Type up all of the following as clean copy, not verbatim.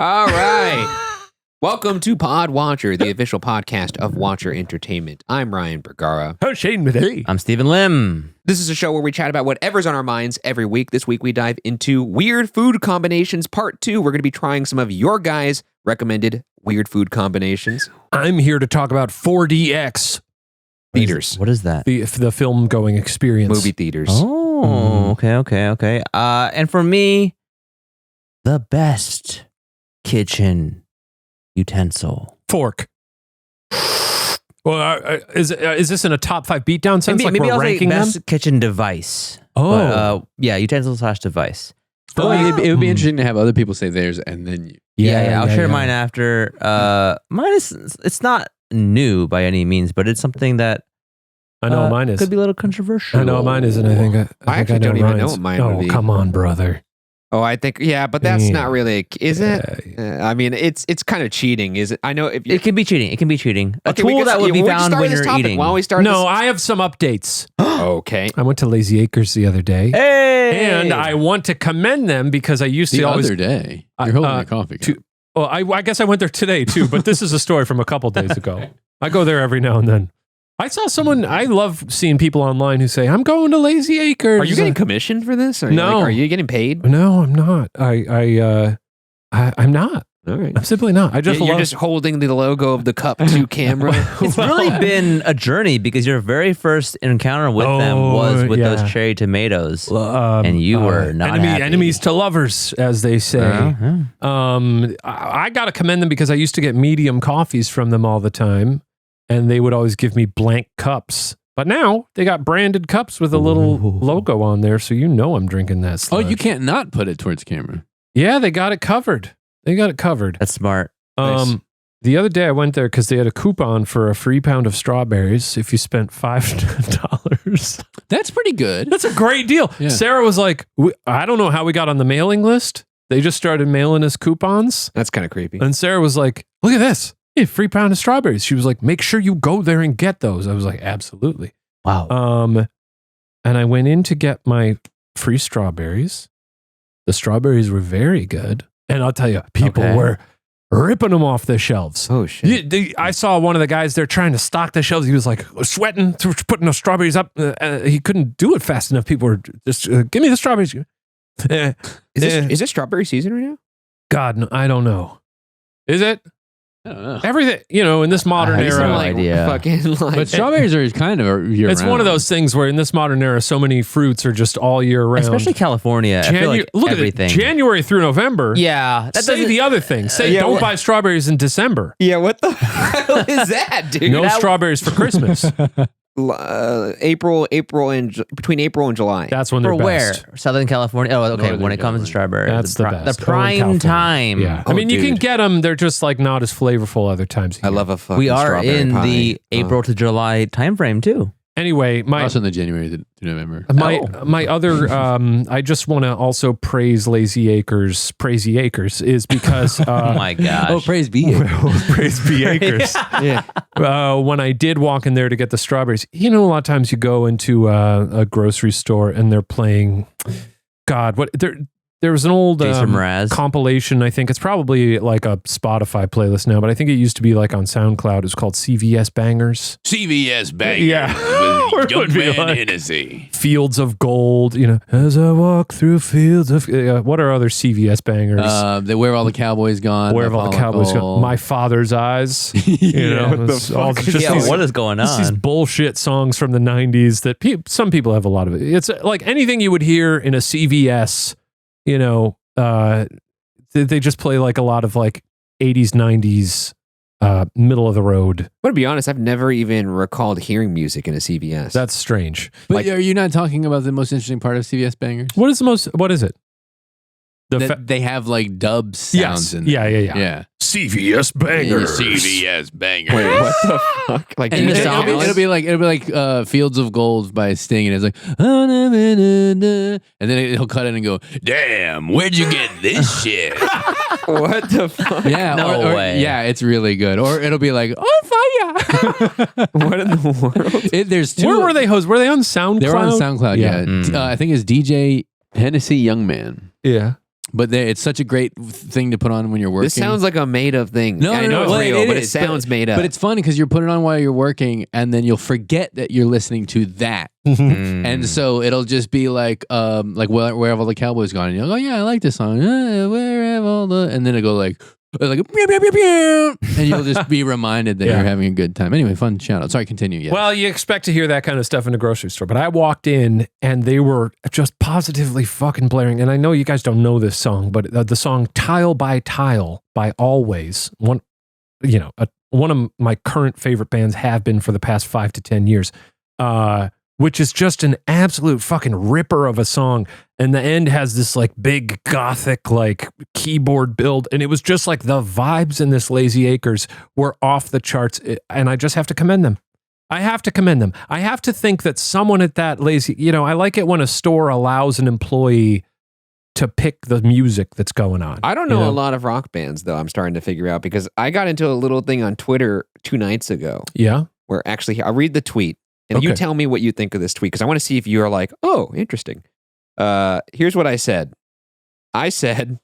All right. Welcome to Pod Watcher, the official podcast of Watcher Entertainment. I'm Ryan Bergara. Oh, Shane Madej. I'm Stephen Lim. This is a show where we chat about whatever's on our minds every week. This week we dive into Weird Food Combinations Part 2. We're going to be trying some of your guys' recommended weird food combinations. I'm here to talk about 4DX. Theaters. What is that? The film going experience. Movie theaters. Oh, okay. And for me, the best kitchen utensil. Fork. Well, is this in a top 5 beatdown sense? Maybe we're I'll say ranking best them? kitchen device. Oh. But, yeah, utensil/device. It would be interesting to have other people say theirs and then you. Yeah, I'll share mine after. Mine is, it's not new by any means, but it's something that I know mine is. could be a little controversial. I know mine is, and I think I actually don't even know Ryan's. what mine would be. Oh, come on, brother. Oh, I think, yeah, but that's Yeah. not really, is it? I mean, it's kind of cheating, is it? I know if you... It can be cheating. A Okay, tool that would be found when you're eating. Why don't we start No, I have some updates. Okay. I went to Lazy Acres the other day. Hey! And I want to commend them because I used to The always... other day, you're holding a coffee cup. Well, I guess I went there today too, but this is a story from a couple days ago. I go there every now and then. I saw someone, I love seeing people online who say, I'm going to Lazy Acres. Are you getting commissioned for this? No. Are you getting paid? No, I'm not. I'm not. All right. I'm simply not. You're just holding the logo of the cup to camera. It's really been a journey because your very first encounter with them was with those cherry tomatoes, and you were not happy. Enemies to lovers, as they say. I got to commend them because I used to get medium coffees from them all the time, and they would always give me blank cups. But now they got branded cups with a little logo on there, so you know I'm drinking that slush. Oh, you can't not put it towards camera. Yeah, they got it covered. That's smart. Nice. The other day I went there because they had a coupon for a free pound of strawberries if you spent $5. That's pretty good. That's a great deal. Yeah. Sarah was like, I don't know how we got on the mailing list. They just started mailing us coupons. That's kind of creepy. And Sarah was like, look at this. Hey, free pound of strawberries. She was like, make sure you go there and get those. I was like, absolutely. Wow. And I went in to get my free strawberries. The strawberries were very good. And I'll tell you, people were ripping them off the shelves. Oh, shit. I saw one of the guys there trying to stock the shelves. He was like sweating, putting the strawberries up. He couldn't do it fast enough. People were just, give me the strawberries. Is this strawberry season right now? God, no, I don't know. Is it? I don't know. Everything, in this modern I have era. no idea. But strawberries are kind of year It's one of those things where in this modern era, so many fruits are just all year round. Especially California. I feel like look everything. at it. January through November. Yeah. Say the other thing. Say don't buy strawberries in December. Yeah, what the hell is that, dude? No strawberries for Christmas. April and between April and July. That's when they're For where? best. Southern California? Oh, okay. Northern When it comes to strawberries. That's the best. The prime California. time. Yeah. Oh, I mean, you can dude. get them. They're just like not as flavorful other times. I love a fucking We are strawberry in pie. the April to July timeframe too. Anyway, my Also in the January to November. my other I just want to also praise Lazy Acres. Praisey Acres is because Oh my gosh. Oh, praise be. praise be Acres. Yeah. When I did walk in there to get the strawberries, a lot of times you go into a grocery store and they're playing, God, what there was an old Jason Mraz. compilation. I think it's probably like a Spotify playlist now, but I think it used to be like on SoundCloud. It's called CVS Bangers. CVS Bangers Yeah. with It Young would be Man like- Hennessy. Fields of Gold, as I walk through fields of... what are other CVS bangers? They Where All the Cowboys Gone. Where have all the cowboys gone? My Father's Eyes. It's all just these- what is going It's these on? bullshit songs from the 90s that some people have a lot of it. It's like anything you would hear in a CVS, they just play like a lot of like 80s, 90s, middle of the road. But to be honest, I've never even recalled hearing music in a CVS. That's strange. But are you not talking about the most interesting part of CVS Bangers? What is it? They have like dub sounds in Yeah. Yeah. CVS Bangers. CVS Bangers. Wait, what the fuck? Like, And do you the know song- it'll be like Fields of Gold by Sting, and it's like, and then he'll cut in and go, Damn, where'd you get this shit? what the fuck? yeah, No way. yeah, it's really good. Or it'll be like, on fire. What in the world? There's two. Where were they hosts? Were they on SoundCloud? They were on SoundCloud. Yeah, Mm. I think it's DJ Hennessy Young Man. Yeah. But it's such a great thing to put on when you're working. This sounds like a made-up thing. No, I know well, it's real, but it is, sounds made up. But it's funny because you're putting it on while you're working, and then you'll forget that you're listening to that. And so it'll just be like Where Have All the Cowboys Gone? And you'll go, yeah, I like this song. Where have all the... And then it'll go like pew, pew, pew, pew, and you'll just be reminded that you're having a good time. Anyway, fun shout out. Sorry, continue. Yeah. Well, you expect to hear that kind of stuff in a grocery store, but I walked in and they were just positively fucking blaring. And I know you guys don't know this song, but the song "Tile by Tile" by Always, one of my current favorite bands have been for the past 5 to 10 years. Which is just an absolute fucking ripper of a song. And the end has this like big gothic like keyboard build. And it was just like the vibes in this Lazy Acres were off the charts. And I just have to commend them. I have to think that someone at that I like it when a store allows an employee to pick the music that's going on. I don't know a lot of rock bands, though, I'm starting to figure out, because I got into a little thing on Twitter 2 nights ago. Yeah. Where actually, I'll read the tweet. And you tell me what you think of this tweet, because I want to see if you are like, oh, interesting. Here's what I said. I said,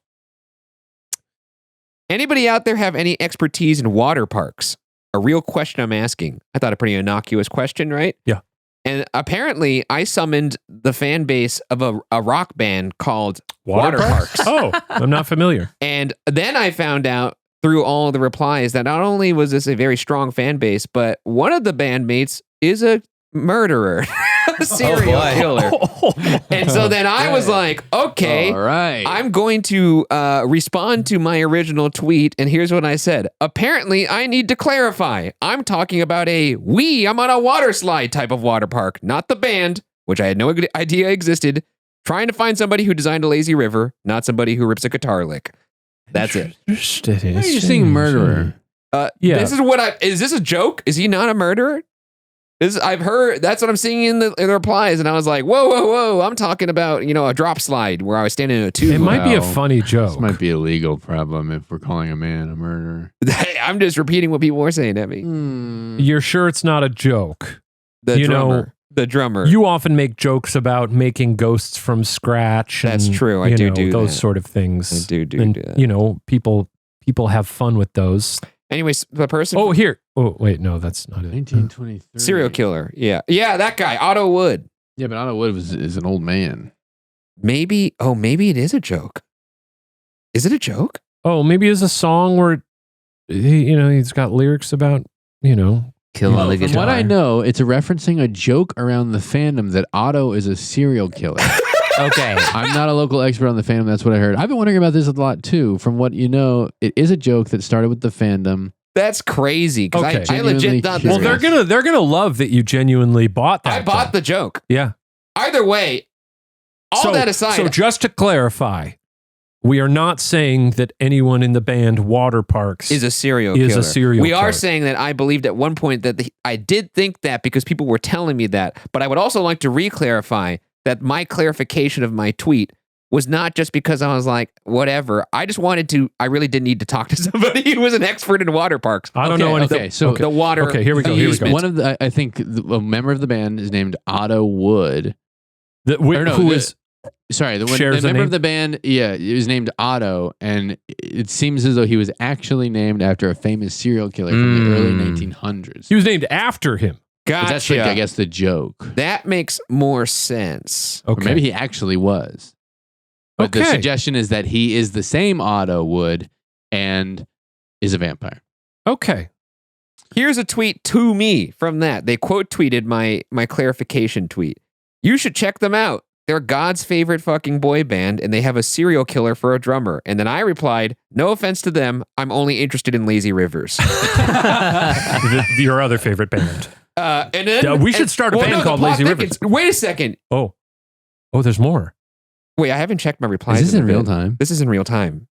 anybody out there have any expertise in water parks? A real question I'm asking. I thought a pretty innocuous question, right? Yeah. And apparently, I summoned the fan base of a rock band called Water Parks. Oh, I'm not familiar. And then I found out through all the replies that not only was this a very strong fan base, but one of the bandmates is a murderer, a serial killer. And so then I was like, okay, all right, I'm going to respond to my original tweet. And here's what I said. Apparently, I need to clarify. I'm talking about I'm on a water slide type of water park, not the band, which I had no idea existed. Trying to find somebody who designed a lazy river, not somebody who rips a guitar lick. That's it. Why are you saying murderer? Yeah. Is this a joke? Is he not a murderer? I've heard, that's what I'm seeing in the replies, and I was like, whoa, I'm talking about, a drop slide where I was standing in a tube. It might be a funny joke. This might be a legal problem if we're calling a man a murderer. I'm just repeating what people were saying at me. You're sure it's not a joke? The drummer. You often make jokes about making ghosts from scratch. That's true. I do those that. sort of things. I do that. People have fun with those. Anyways, the person... Oh, here. Oh, wait, no, that's not it. 1923. Serial killer. Yeah. Yeah, that guy, Otto Wood. Yeah, but Otto Wood is an old man. Maybe it is a joke. Is it a joke? Oh, maybe it's a song where, he's got lyrics about, kill on the guitar. From what I know, it's referencing a joke around the fandom that Otto is a serial killer. Okay. I'm not a local expert on the fandom. That's what I heard. I've been wondering about this a lot too. From what you know, it is a joke that started with the fandom. That's crazy. Because Okay. I legit thought this. Well, they're gonna love that you genuinely bought that. I bought the joke. Yeah. Either way, that aside. So just to clarify, we are not saying that anyone in the band Water Parks is a serial killer. We killer. are saying that I believed at one point that I did think that because people were telling me that. But I would also like to re-clarify that my clarification of my tweet was not just because I was like, whatever. I really did need to talk to somebody who was an expert in water parks. I don't know anything. Okay, so the water. Okay, here we go. One of the, I think a member of the band is named Otto Wood. The member of the band, it was named Otto, and it seems as though he was actually named after a famous serial killer from the early 1900s. He was named after him. Gotcha. But that's I guess the joke. That makes more sense. Okay. Or maybe he actually was. But the suggestion is that he is the same Otto Wood and is a vampire. Okay. Here's a tweet to me from that. They quote tweeted my clarification tweet. You should check them out. They're God's favorite fucking boy band, and they have a serial killer for a drummer. And then I replied, no offense to them, I'm only interested in lazy rivers. Your other favorite band. And then we should start a band called Lazy Rivers. Wait a second. Oh, there's more. Wait, I haven't checked my replies. Is this in real time? This is in real time.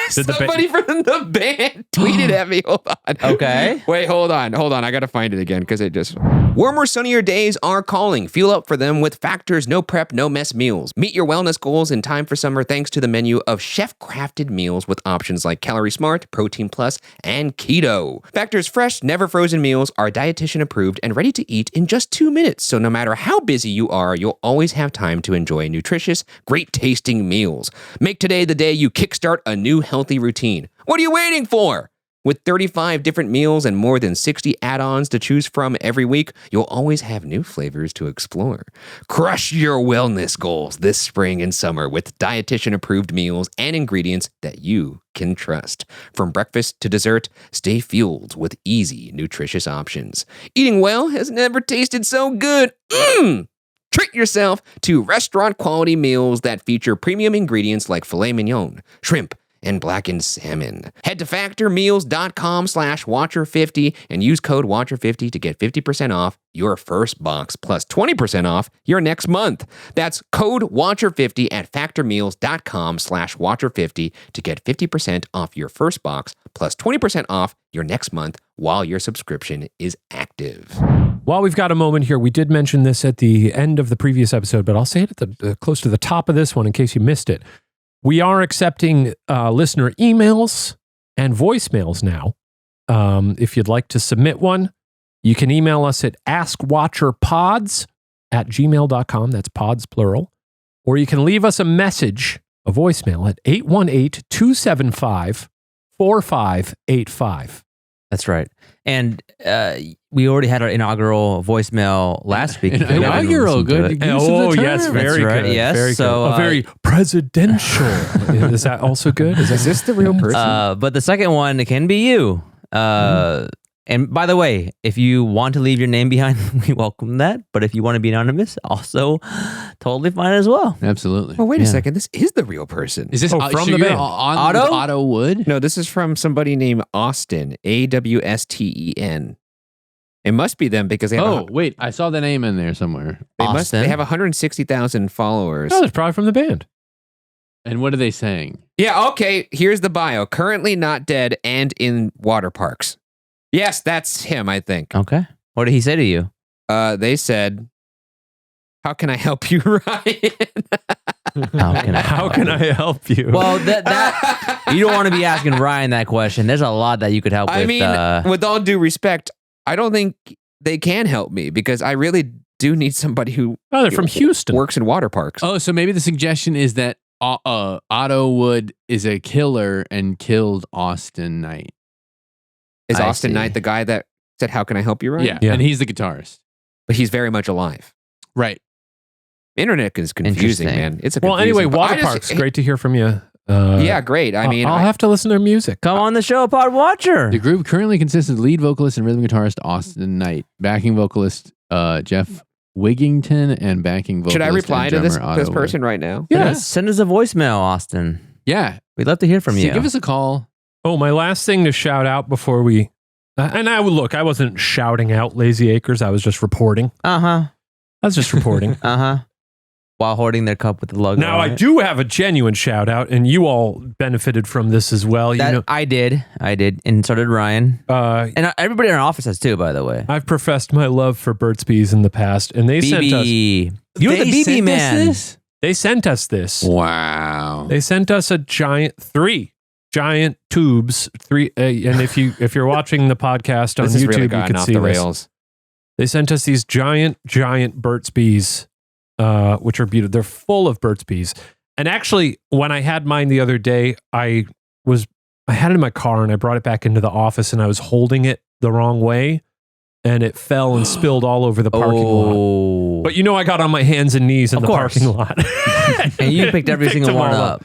Somebody from the band tweeted at me. Hold on. Okay. Wait, hold on. I got to find it again because it just... Warmer, sunnier days are calling. Fuel up for them with Factor's no prep, no mess meals. Meet your wellness goals in time for summer thanks to the menu of chef-crafted meals with options like Calorie Smart, Protein Plus, and Keto. Factor's fresh, never frozen meals are dietitian approved and ready to eat in just 2 minutes. So no matter how busy you are, you'll always have time to enjoy nutritious, great tasting meals. Make today the day you kickstart a new healthy routine. What are you waiting for? With 35 different meals and more than 60 add-ons to choose from every week, you'll always have new flavors to explore. Crush your wellness goals this spring and summer with dietitian-approved meals and ingredients that you can trust. From breakfast to dessert, stay fueled with easy, nutritious options. Eating well has never tasted so good. Treat yourself to restaurant-quality meals that feature premium ingredients like filet mignon, shrimp, and blackened salmon. Head to factormeals.com/watcher50 and use code watcher50 to get 50% off your first box plus 20% off your next month. That's code watcher50 at factormeals.com/watcher50 to get 50% off your first box plus 20% off your next month while your subscription is active. While we've got a moment here, we did mention this at the end of the previous episode, but I'll say it at the close to the top of this one in case you missed it. We are accepting listener emails and voicemails now. If you'd like to submit one, you can email us at AskWatcherPods@gmail.com. That's pods plural. Or you can leave us a message, a voicemail at 818-275-4585. That's right. And we already had our inaugural voicemail last week. Inaugural, good. Yes, very right. good. Yes, very so, good. Very presidential. Is that also good? Is this the real person? But the second one, it can be you. And by the way, if you want to leave your name behind, we welcome that. But if you want to be anonymous, also totally fine as well. Absolutely. Oh, wait a second. This is the real person. Is this from the band? Otto Wood? No, this is from somebody named Austin, Awsten. It must be them because they have wait. I saw the name in there somewhere. Austin? they have 160,000 followers. Oh, that's probably from the band. And what are they saying? Yeah, okay. Here's the bio. Currently not dead and in water parks. Yes, that's him, I think. Okay. What did he say to you? They said, "How can I help you, Ryan?" How can I help you? Well, that you don't want to be asking Ryan that question. There's a lot that you could help with. I mean, with all due respect, I don't think they can help me because I really do need somebody who they're from Houston. Works in water parks. Oh, so maybe the suggestion is that Otto Wood is a killer and killed Austin Knight. Is I Austin see. Knight the guy that said, "How can I help you, Ryan?" Yeah, and he's the guitarist. But he's very much alive. Right. Internet is confusing, Interesting. man. It's a Well, anyway, confusing- water I just- parks. Great to hear from you. Yeah, great. I mean, I'll have to listen to their music. Come on the show, Pod Watcher. The group currently consists of lead vocalist and rhythm guitarist Austin Knight, backing vocalist Jeff Wigington, and backing vocalist. should I reply and to this drummer Otto Wood. person right now? Yes. Send us a voicemail, Austin. Yeah. We'd love to hear from So you. give us a call. Oh, my last thing to shout out before we... and I wasn't shouting out Lazy Acres. I was just reporting. Uh-huh. I was just reporting. Uh-huh. While holding their cup with the logo. Now, on I it. do have a genuine shout out, and you all benefited from this as well. That You know, I did, and so did Ryan. And everybody in our office has too, by the way. I've professed my love for Burt's Bees in the past, and they sent us... BB. You're the BB man. They sent us this. Wow. They sent us three giant tubes. And if you're watching the podcast on This has YouTube, really you gotten can off see the this. rails. They sent us these giant Burt's Bees, which are beautiful. They're full of Burt's Bees. And actually, when I had mine the other day, I had it in my car and I brought it back into the office and I was holding it the wrong way and it fell and spilled all over the parking lot. But I got on my hands and knees in the parking lot. And you picked every single them one all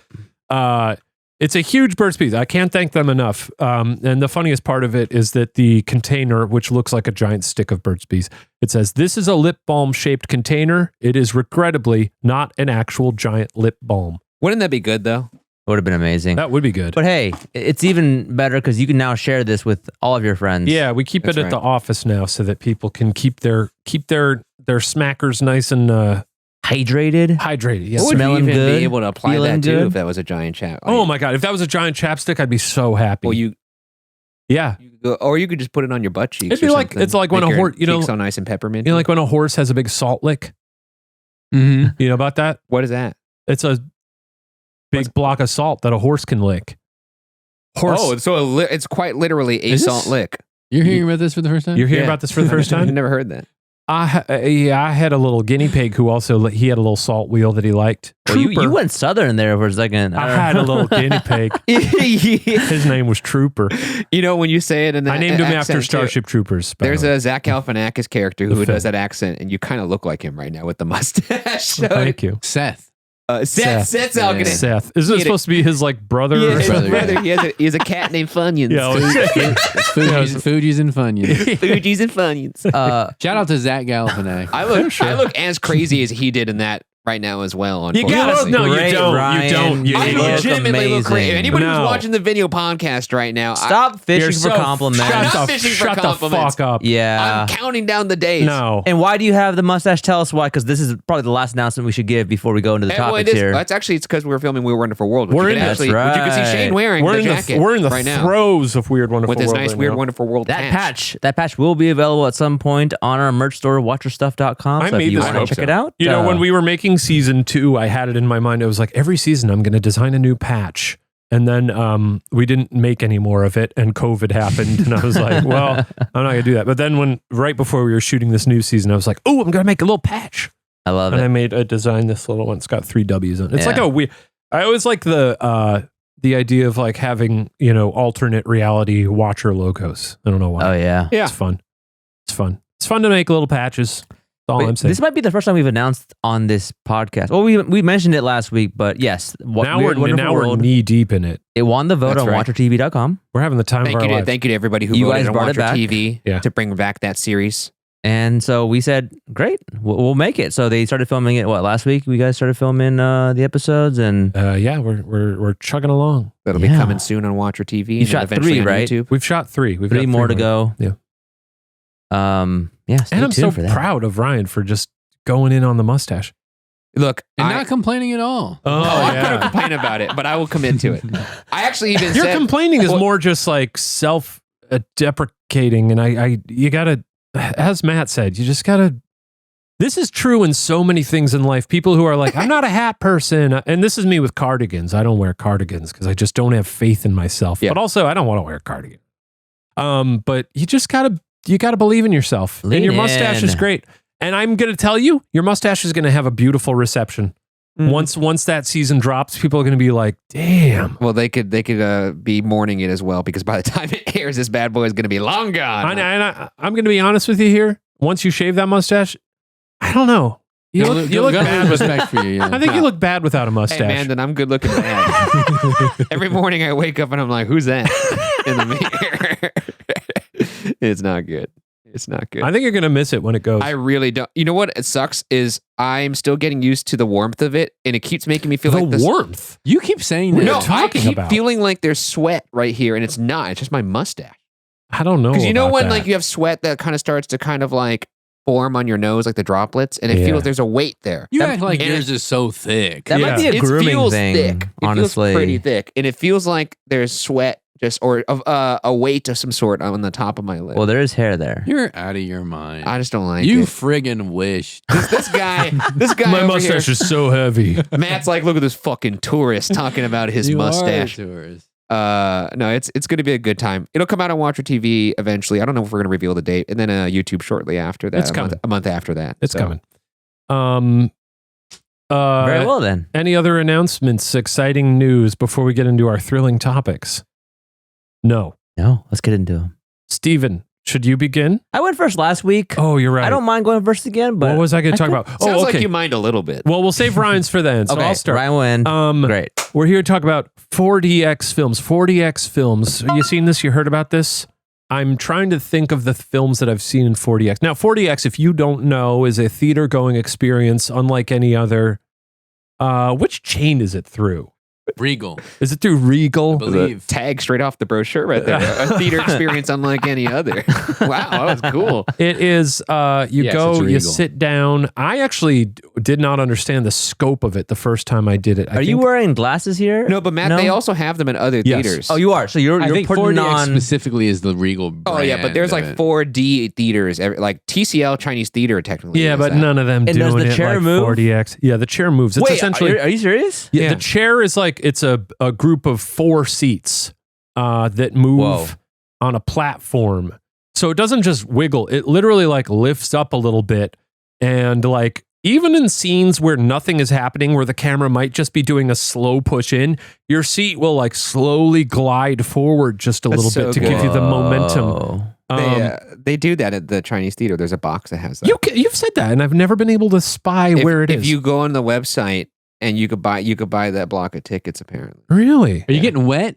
up. It's a huge Burt's Bees. I can't thank them enough. And the funniest part of it is that the container, which looks like a giant stick of Burt's Bees, it says, "This is a lip balm shaped container. It is regrettably not an actual giant lip balm." Wouldn't that be good, though? It would have been amazing. That would be good. But hey, it's even better because you can now share this with all of your friends. Yeah, we keep That's it at right. the office now so that people can keep their smackers nice and hydrated. Yes. Would you Smelling even good, be able to apply feeling that too good. if that was a giant chap? Oh my God. If that was a giant chapstick, I'd be so happy. Well, you could go, or you could just put it on your butt cheeks. It'd be or like- something. it's like when Make a your horse- you know- cheeks so nice and peppermint. You know, like when a horse has a big salt lick? Mm-hmm. You know about that? What is that? It's a big block of salt that a horse can lick. So it's quite literally a Is salt this- lick. You're hearing about this for the first time? You're hearing Yeah. about this for the first I've time? never heard that. I had a little guinny pig who also, he had a little salt wheel that he liked. Well, you Trooper. went southern there for a second. I had a little guinea pig. His name was Trooper. You know, when you say it in that I named him accent, after too, Starship Troopers. by the There's way. a Zach Galifianakis character The who film. does that accent, and you kind of look like him right now with the mustache. So, Thank you. Seth. Seth's Yeah. Algonac. Seth. Isn't it He had a- supposed to be his like brother? Yeah, or his something? brother. He has a cat named Funyuns. Yeah, Fuji's and Funyuns. Fuji's and Funyuns. Shout out to Zach Galifianakis. I look as crazy as he did in that right now as well. You gotta unfortunately. no, you Great, don't. Ryan. You don't. You I You idiot. look legitimately look crazy. amazing. Anybody No. who's watching the video podcast right now, Stop fishing You're for so- compliments. Shut Shut up. the, fishing for shut the compliments. fuck up. Yeah. I'm counting down the days. No. And why do you have the mustache? Tell us why, because this is probably the last announcement we should give before we go into the Well, topics here. That's actually it's because we were filming We Were Wonderful World. Which We're you in could it. actually, That's which you can see Shane right. wearing We're the in jacket the right now throes of Weird Wonderful with this World nice right Weird now. Wonderful World That patch will be available at some point on our merch store, watcherstuff.com. I So if made you this want to up. check it out, You know, when we were making season 2, I had it in my mind. It was like every season I'm going to design a new patch. And then we didn't make any more of it, and COVID happened. And I was like, well, I'm not going to do that. But then right before we were shooting this new season, I was like, oh, I'm going to make a little patch. I love And it. I designed this little one. It's got 3 W's on it. It's Yeah. like a weird. I always like the idea of like having, you know, alternate reality watcher logos. I don't know why. Oh, yeah. Yeah. It's fun. It's fun. It's fun to make little patches. That's all Wait, I'm saying. this might be the first time we've announced on this podcast. Well, we mentioned it last week, but yes, now we're knee deep in it. it won the vote That's on right. WatcherTV.com. We're having the time of our lives. Thank you to everybody who You voted guys on brought it Watcher back. TV Yeah. to bring back that series. And so we said, great, we'll make it. So they started filming it, last week? We guys started filming the episodes, and Yeah, we're chugging along. That'll be Yeah. coming soon on Watcher TV. You and shot eventually 3, on right? YouTube. We've shot 3. We've 3 got more to go. Yeah. Yeah, stay And I'm so tuned for that. proud of Ryan for just going in on the mustache. Look, And I, not complaining at all. Oh, I'm going to complain about it, but I will commit to it. I actually even Your said complaining is Well- more just like self-deprecating, and you gotta, as Matt said, you just gotta. This is true in so many things in life. People who are like, I'm not a hat person, and this is me with cardigans. I don't wear cardigans because I just don't have faith in myself. Yeah. But also, I don't want to wear a cardigan. But you just gotta believe in yourself, and Lean your mustache is in. great. And I'm gonna tell you, your mustache is gonna have a beautiful reception. Mhm. Once that season drops, people are gonna be like, damn. Well, they could be mourning it as well because by the time it airs, this bad boy is going to be long gone. I'm going to be honest with you here. Once you shave that mustache, I don't know. You look got a bad little with. respect for you. Yeah. I think you look bad without a mustache. Hey man, then I'm good looking bad. Every morning I wake up and I'm like, who's that in the mirror? It's not good. It's not good. I think you're going to miss it when it goes. I really don't. You know what? It sucks is I'm still getting used to the warmth of it, and it keeps making me feel the like this. warmth. You keep saying What are that. you No, I talking keep about? feeling like there's sweat right here, and it's not. It's just my mustache. I don't know. Because you know about when that. like you have sweat that kind of starts to kind of like form on your nose, like the droplets, and it Yeah. feels there's a weight there. You That- act like and yours is so thick. That might be a It grooming feels thing, thick. honestly. It feels pretty thick, and it feels like there's sweat just or a weight of some sort on the top of my lip. Well, there is hair there. You're out of your mind. I just don't like You it. friggin' wish. This guy my over mustache here, is so heavy. Matt's like, look at this fucking tourist talking about his You mustache. Are a tourist. No, it's going to be a good time. It'll come out on Watcher TV eventually. I don't know if we're going to reveal the date, and then YouTube shortly after that. It's coming. A month after that. It's So, coming. Very well then. Any other announcements, exciting news before we get into our thrilling topics? No. No, let's get into them. Steven, should you begin? I went first last week. Oh, you're right. I don't mind going first again, but What was I going to talk think- about? Sounds Oh, okay. like you mind a little bit. Well, we'll save Ryan's for then. So okay, I'll start. Ryan win. Great. We're here to talk about 4DX films. 4DX films. You seen this? You heard about this? I'm trying to think of the films that I've seen in 4DX. Now, 4DX, if you don't know, is a theater-going experience unlike any other. Which chain is it through? Regal. Is it through Regal? I believe. Tag straight off the brochure right there. A theater experience unlike any other. Wow, that was cool. It is, you Yes, go, it's you Regal. sit down. I actually did not understand the scope of it the first time I did it. Are you wearing glasses here? No, but Matt, they also have them in other Yes. theaters. Oh, you are. So you're I think putting 4DX on. specifically is the Regal brand. Oh yeah, but there's like of it. 4D theaters, like TCL Chinese Theater technically. Yeah, is but that. none of them And doing does the it chair like move? 4DX. Yeah, the chair moves. It's Wait, essentially. are you serious? Yeah, Yeah. the chair is like it's a group of 4 seats that move Whoa. on a platform. So it doesn't just wiggle. It literally like lifts up a little bit, and like even in scenes where nothing is happening, where the camera might just be doing a slow push in, your seat will like slowly glide forward just a That's little so bit to cool. give you the momentum. Whoa. They do that at the Chinese theater. There's a box that has that. You've said that, and I've never been able to spy where it is. If you go on the website and you could buy that block of tickets, apparently. Really, Are you getting wet?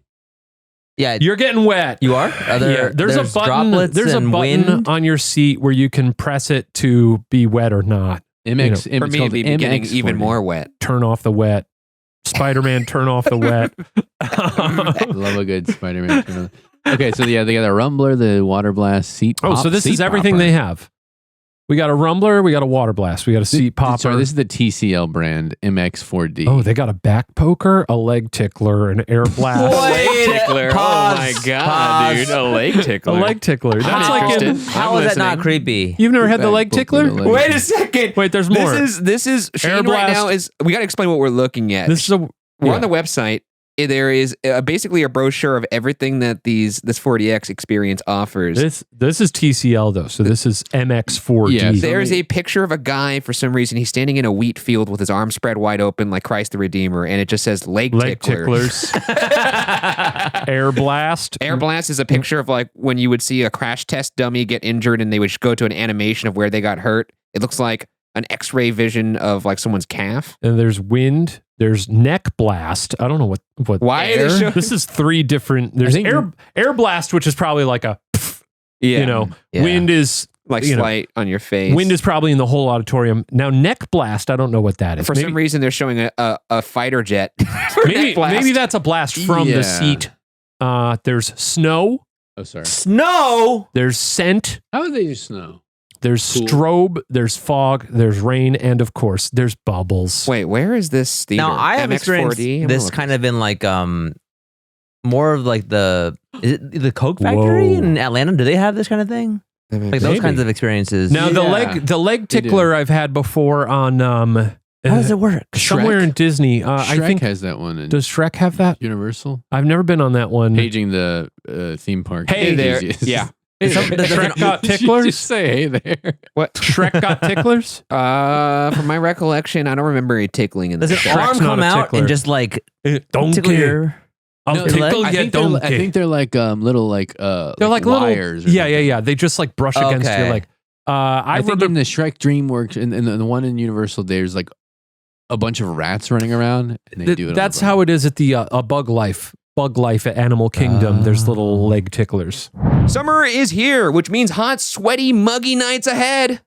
Yeah, you're getting wet. you are. Are there, Yeah, there's a button. droplets There's a and button wind? on your seat where you can press it to be wet or not. MX. For it's me, called it'd be getting MX even 4D. more wet. Turn off the wet. Spider-Man, turn off the wet. Love a good Spider-Man. Turn on. Okay, so yeah, they got a rumbler, the water blast, seat. Oh, so this is everything they have. We got a rumbler, we got a water blast, we got a seat popper. Sorry, this is the TCL brand MX4D. Oh, they got a back poker, a leg tickler, an air blast. Wait, Leg tickler. pause, Oh my god, pause. dude. A leg A tickler. leg tickler. That's How, like in, how is that not creepy? you've never had the Back leg poker, tickler? the leg- Wait a second. Wait, there's more. This is Shane Air right blast. now is we got to explain what we're looking at. This is a We're on the website. There is basically a brochure of everything that this 4DX experience offers. This is TCL though, so this is MX4D. Yeah, so- There's a picture of a guy, for some reason, he's standing in a wheat field with his arms spread wide open like Christ the Redeemer, and it just says leg tickler. ticklers. Air blast. Air blast is a picture of like when you would see a crash test dummy get injured and they would go to an animation of where they got hurt. It looks like an x-ray vision of like someone's calf. And there's wind. There's neck blast. I don't know what. Why are they air? showing- This is 3 different. There's think- air blast, which is probably like a. Yeah. Yeah. Wind is Like you know, slight on your face. wind is probably in the whole auditorium. Now neck blast. I don't know what that is. For some reason, they're showing a fighter jet. for maybe neck blast. maybe that's a blast from Yeah. the seat. There's snow. Oh, sorry. Snow. There's scent. How would they use snow? There's Cool. strobe. There's fog. There's rain, and of course, there's bubbles. Wait, where is this theater? Now I have experienced MX4D? I'm this gonna kind of in like more of like the is it the Coke factory Whoa. in Atlanta? Do they have this kind of thing? look. Like those Maybe. kinds of experiences. Now the Yeah, leg they do. tickler I've had before on how does it work? somewhere Shrek? in Disney. I Shrek think has that one. In does Shrek have that? Universal? I've never been on that one. Paging the theme park. Hey there. enthusiasts. Yeah. Shrek got Did you ticklers. just say hey there. What? Shrek got ticklers. From my recollection, I don't remember any tickling in the Does an Shrek's arm not come a out tickler. and just like Don't tickle your? I'll No, tickle I you, I donkey. think they're like little like They're like little. wires. Or Yeah, something. yeah. They just like brush against Okay. your leg. I I think remember. in the Shrek DreamWorks and the one in Universal, there's like a bunch of rats running around, and they do it. That's how it is at the Bug Life. Bug Life at Animal Kingdom. There's little leg ticklers. Summer is here, which means hot, sweaty, muggy nights ahead.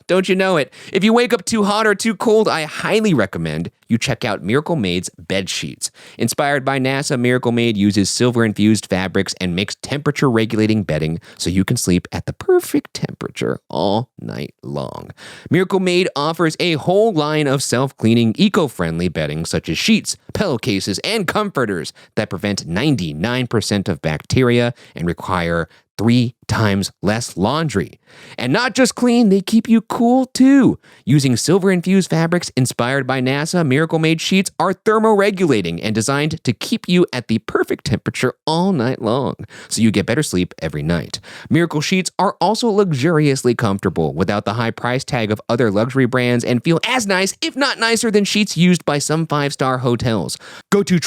Don't you know it? If you wake up too hot or too cold, I highly recommend you check out Miracle Made's bed sheets. Inspired by NASA, Miracle Made uses silver-infused fabrics and makes temperature-regulating bedding so you can sleep at the perfect temperature all night long. Miracle Made offers a whole line of self-cleaning, eco-friendly bedding such as sheets, pillowcases, and comforters that prevent 99% of bacteria and require 3 times less laundry. And not just clean, they keep you cool too. Using silver-infused fabrics inspired by NASA, Miracle Made sheets are thermoregulating and designed to keep you at the perfect temperature all night long, so you get better sleep every night. Miracle sheets are also luxuriously comfortable without the high price tag of other luxury brands and feel as nice, if not nicer, than sheets used by some 5-star hotels. Go to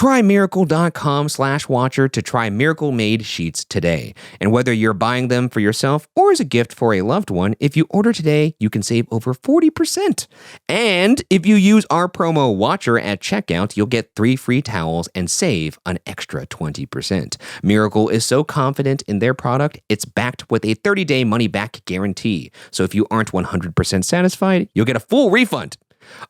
trymiracle.com/watcher to try Miracle Made sheets today. And whether you're buying them for yourself or as a gift for a loved one, if you order today, you can save over 40%. And if you use our promo Watcher at checkout, you'll get 3 free towels and save an extra 20%. Miracle is so confident in their product, it's backed with a 30-day money-back guarantee. So if you aren't 100% satisfied, you'll get a full refund.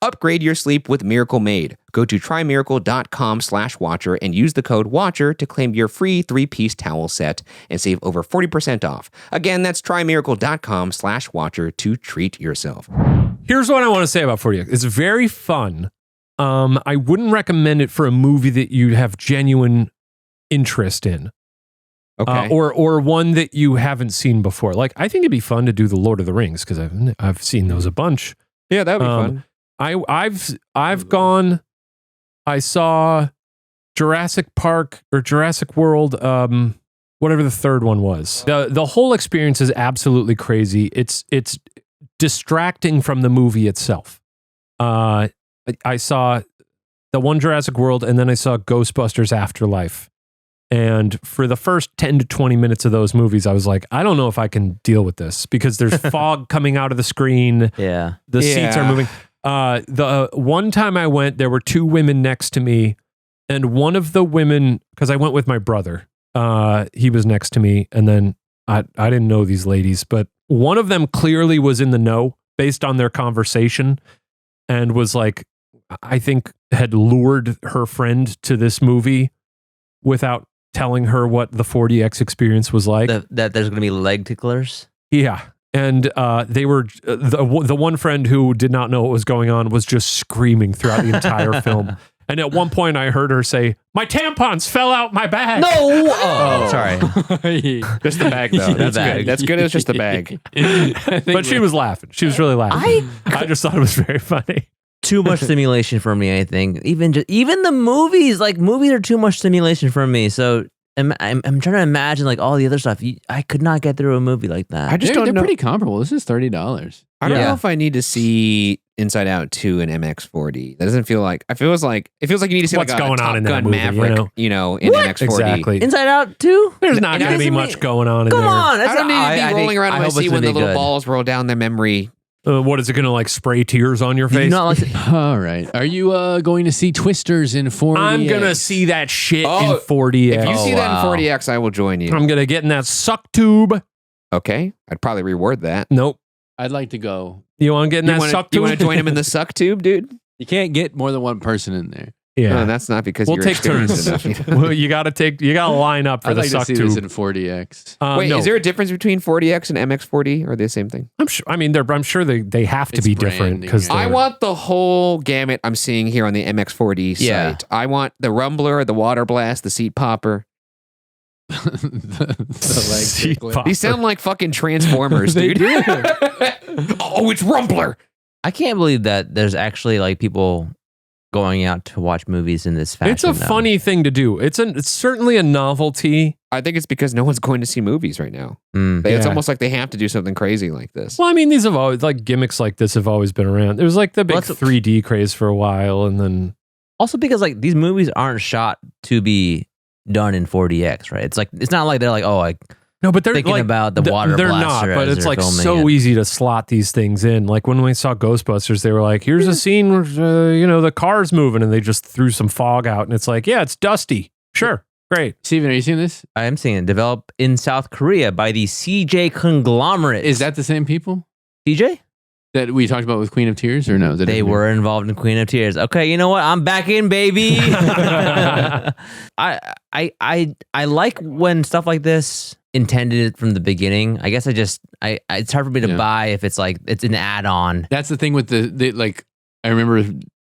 Upgrade your sleep with Miracle Made. Go to trymiracle.com/watcher and use the code WATCHER to claim your free 3-piece towel set and save over 40% off. Again, that's trymiracle.com/watcher to treat yourself. Here's what I want to say about 40X. It's very fun. I wouldn't recommend it for a movie that you have genuine interest in. Okay. Or one that you haven't seen before. Like, I think it'd be fun to do the Lord of the Rings because I've seen those a bunch. Yeah, that would be fun. I've gone. I saw Jurassic Park or Jurassic World. Whatever the third one was. The whole experience is absolutely crazy. It's distracting from the movie itself. I saw the one Jurassic World, and then I saw Ghostbusters Afterlife. And for the first 10 to 20 minutes of those movies, I was like, I don't know if I can deal with this because there's fog coming out of the screen. Yeah. The seats are moving. The one time I went, there were 2 women next to me. And one of the women, because I went with my brother, he was next to me. And then I didn't know these ladies, but one of them clearly was in the know based on their conversation and was like, I think had lured her friend to this movie without telling her what the 40X experience was like. That there's going to be leg ticklers. Yeah. And they were, the one friend who did not know what was going on was just screaming throughout the entire film. And at one point I heard her say, my tampons fell out my bag. No! Oh, sorry. Just the bag, though. That's good. That's good. It's just the bag. But she was laughing. She was really laughing. I just thought it was very funny. Too much stimulation for me, I think. Even the movies, like movies are too much stimulation for me. So I'm trying to imagine like all the other stuff. I could not get through a movie like that. I just They're don't know. pretty comparable. This is $30. I don't Yeah. know if I need to see Inside Out 2 and MX-40. That doesn't feel like. It feels like you need to see What's like a going on Top in that Gun movie, Maverick, in MX-40. Exactly. Inside Out 2? There's not It going to be doesn't much mean- going on in Come there. on. I don't need to be rolling around in my seat when the little balls roll down their memory. What is it going to like spray tears on your Did you face? not like All right. Are you going to see Twisters in 40X? I'm going to see that shit Oh, in 40X. If you see that wow. in 40X, I will join you. I'm going to get in that suck tube. Okay, I'd probably reward that. Nope. I'd like to go. You want to get in that suck You tube? want to join him in the suck tube, dude? You can't get more than one person in there. Yeah. No, that's not because We'll you're take experienced turns. enough. Well, you got to line up for I'd the like suck to see tube. this in 40X. Wait, no. is there a difference between 40X and MX-40? Or are they the same thing? I'm sure. I mean, I'm sure they have to It's be different branding, because yeah. I want the whole gamut I'm seeing here on the MX-40 Yeah. site. I want the rumbler, the water blast, the seat popper. the leg Seat tickler. pop. These sound like fucking Transformers, They dude. do. Oh, it's rumbler. I can't believe that there's actually like people going out to watch movies in this fashion. It's a though. funny thing to do. It's certainly a novelty. I think it's because no one's going to see movies right now. Mm. It's Yeah. almost like they have to do something crazy like this. Well, I mean, these have always like gimmicks like this have always been around. There was like the big Well, that's- 3D craze for a while, and then Also because like these movies aren't shot to be done in 40X, right? It's like it's not like they're like, oh, like no, but they're thinking like, about the water They're not, blaster but as it's they're like filming so it. easy to slot these things in. Like when we saw Ghostbusters, they were like, "Here's a scene where the car's moving," and they just threw some fog out, and it's like, "Yeah, it's dusty. Sure, great." Steven, are you seeing this? I am seeing it developed in South Korea by the CJ conglomerate. Is that the same people CJ? that we talked about with Queen of Tears, or no? Is that They different? were involved in Queen of Tears. Okay, you know what? I'm back in, baby. I like when stuff like this intended it from the beginning. I guess it's hard for me to Yeah. buy if it's like it's an add-on. That's the thing with the like. I remember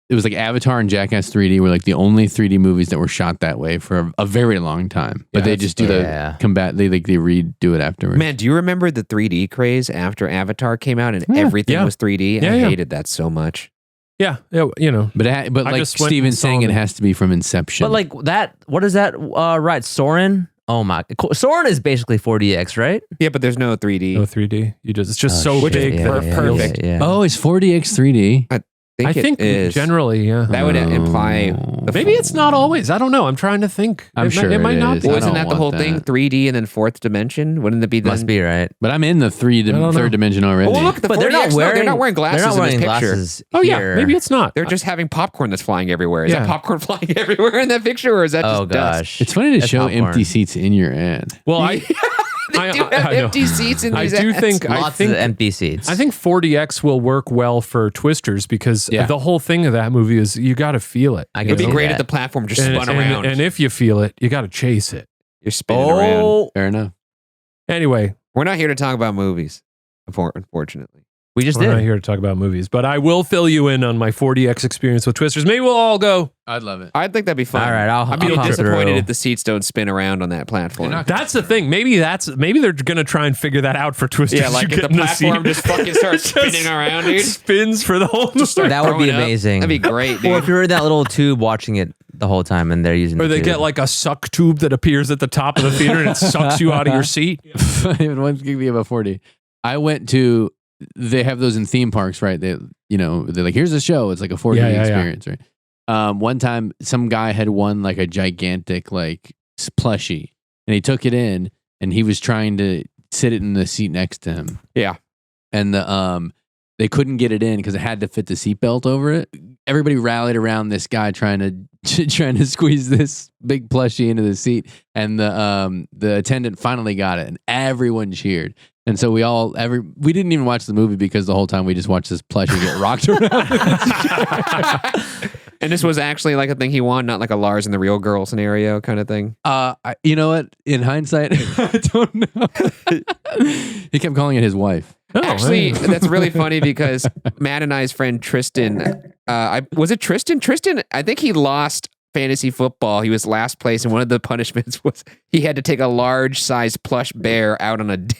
it was like Avatar and Jackass 3D were like the only 3D movies that were shot that way for a very long time. But Yeah, they just do yeah. the combat. They redo it afterwards. Man, do you remember the 3D craze after Avatar came out and Yeah. everything Yeah. was 3D? Yeah, I yeah. hated that so much. Yeah, But I like just went Steven's and saw saying, it them. has to be from Inception. But like that, what is that? Right, Soren. Oh my, Soren is basically 40X, right? Yeah, but there's no 3D. no 3D. It's just Oh, so shit, big yeah, that yeah, it perfect. feels- Yeah, yeah. oh, it's 40X 3D. I think it is. generally, yeah. That would imply the Maybe it's not always. I don't know. I'm trying to think. I'm sure it might it not is. be. I Wasn't don't that the whole want thing? that. 3D and then fourth dimension? Wouldn't it be then? Must be right. But I'm in the I don't know. third dimension already. Oh, look at the But 40X. They're not wearing glasses They're not wearing in this picture. glasses. Oh yeah, here. maybe it's not. They're just having popcorn that's flying everywhere. Is Yeah. that popcorn flying everywhere in that picture, or is that just Oh dust? gosh, It's funny to That's show popcorn. empty seats in your ad. Well, I They do have I know. empty seats in I these do ads. think Lots of empty seats. I think 40X will work well for Twisters because the whole thing of that movie is you got to feel it. I It'd be see great that. if the platform just spun around. And if you feel it, you got to chase it. You're spinning around. Fair enough. Anyway, We're not here to talk about movies, unfortunately. We just we're not did. here to talk about movies, but I will fill you in on my 40X experience with Twisters. Maybe we'll all go. I'd love it. I think that'd be fun. All right, I'd be I'll disappointed through. if the seats don't spin around on that platform. That's the thing. Maybe they're gonna try and figure that out for Twisters. Yeah, like You if get the in platform seat. just fucking starts Just spinning around, dude. spins for the whole movie. That would be throwing up. amazing. That'd be great, dude. Or if you're in that little tube watching it the whole time and they're using Or the they tube. get like a suck tube that appears at the top of the theater and it sucks you out of your seat. One gig me about 40. I went to. They have those in theme parks, right? They're like, here's a show. It's like a 4D experience, right? One time, some guy had won like a gigantic like plushie, and he took it in, and he was trying to sit it in the seat next to him. Yeah, and they couldn't get it in because it had to fit the seatbelt over it. Everybody rallied around this guy trying to squeeze this big plushie into the seat, and the attendant finally got it, and everyone cheered. And so we didn't even watch the movie because the whole time we just watched this plushie get rocked around. and this was actually like a thing he won, not like a Lars and the Real Girl scenario kind of thing. You know what? In hindsight, I don't know. He kept calling it his wife. Actually, that's really funny because Matt and I's friend Tristan, was it Tristan? Tristan, I think he lost fantasy football. He was last place, and one of the punishments was he had to take a large size plush bear out on a date.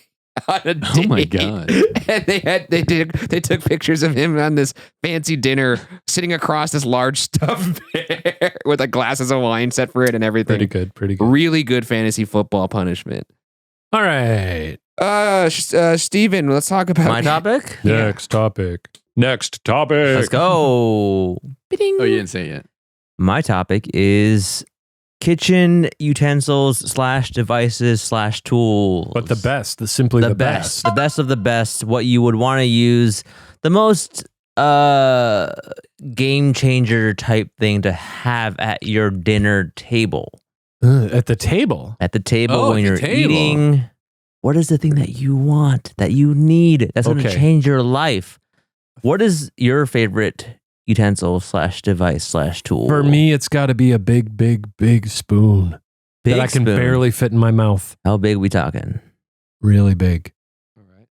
Oh my god! And they took pictures of him on this fancy dinner, sitting across this large stuffed bear with like glasses of wine set for it and everything. Pretty good. Really good fantasy football punishment. All right. Steven, let's talk about my topic. Next topic. Let's go. Oh, you didn't say it yet. My topic is kitchen utensils / devices / tools. But the best, simply the best. The best of the best. What you would want to use. The most game changer type thing to have at your dinner table. At the table. At the table Oh, when at you're the table. eating. What is the thing that you want, that you need, that's going to Okay. change your life? What is your favorite utensil / device / tool? For me, it's got to be a big, big, big spoon big that I can spoon. barely fit in my mouth. How big we talking? Really big. All right.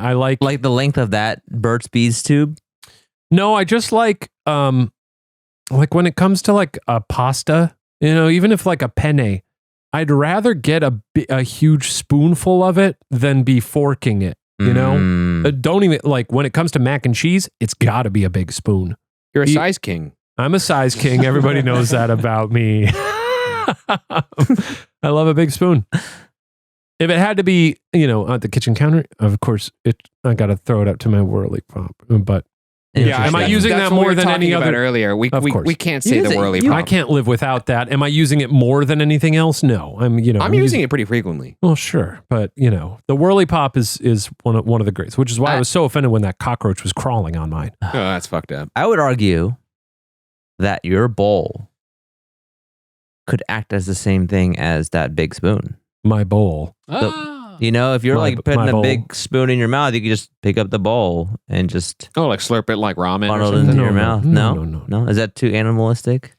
I like. Like the length of that Burt's Bees tube? No, I just like when it comes to like a pasta, even if like a penne, I'd rather get a huge spoonful of it than be forking it. Don't even like when it comes to mac and cheese, it's got to be a big spoon. You're a size king. I'm a size king. Everybody knows that about me. I love a big spoon. If it had to be, at the kitchen counter, of course, I got to throw it up to my whirly pop. But am I using that's that what we more were than talking any about other? earlier? We course. can't say the whirly I pop. can't live without that. Am I using it more than anything else? No. I'm using it pretty frequently. Well, sure, but the whirly pop is one of the greats, which is why I was so offended when that cockroach was crawling on mine. Oh, that's fucked up. I would argue that your bowl could act as the same thing as that big spoon. My bowl. If you're My- like putting my a bowl. big spoon in your mouth, you could just pick up the bowl and just Oh, like slurp it like ramen or funnel it something? into No, your no, mouth. no. No? Is that too animalistic?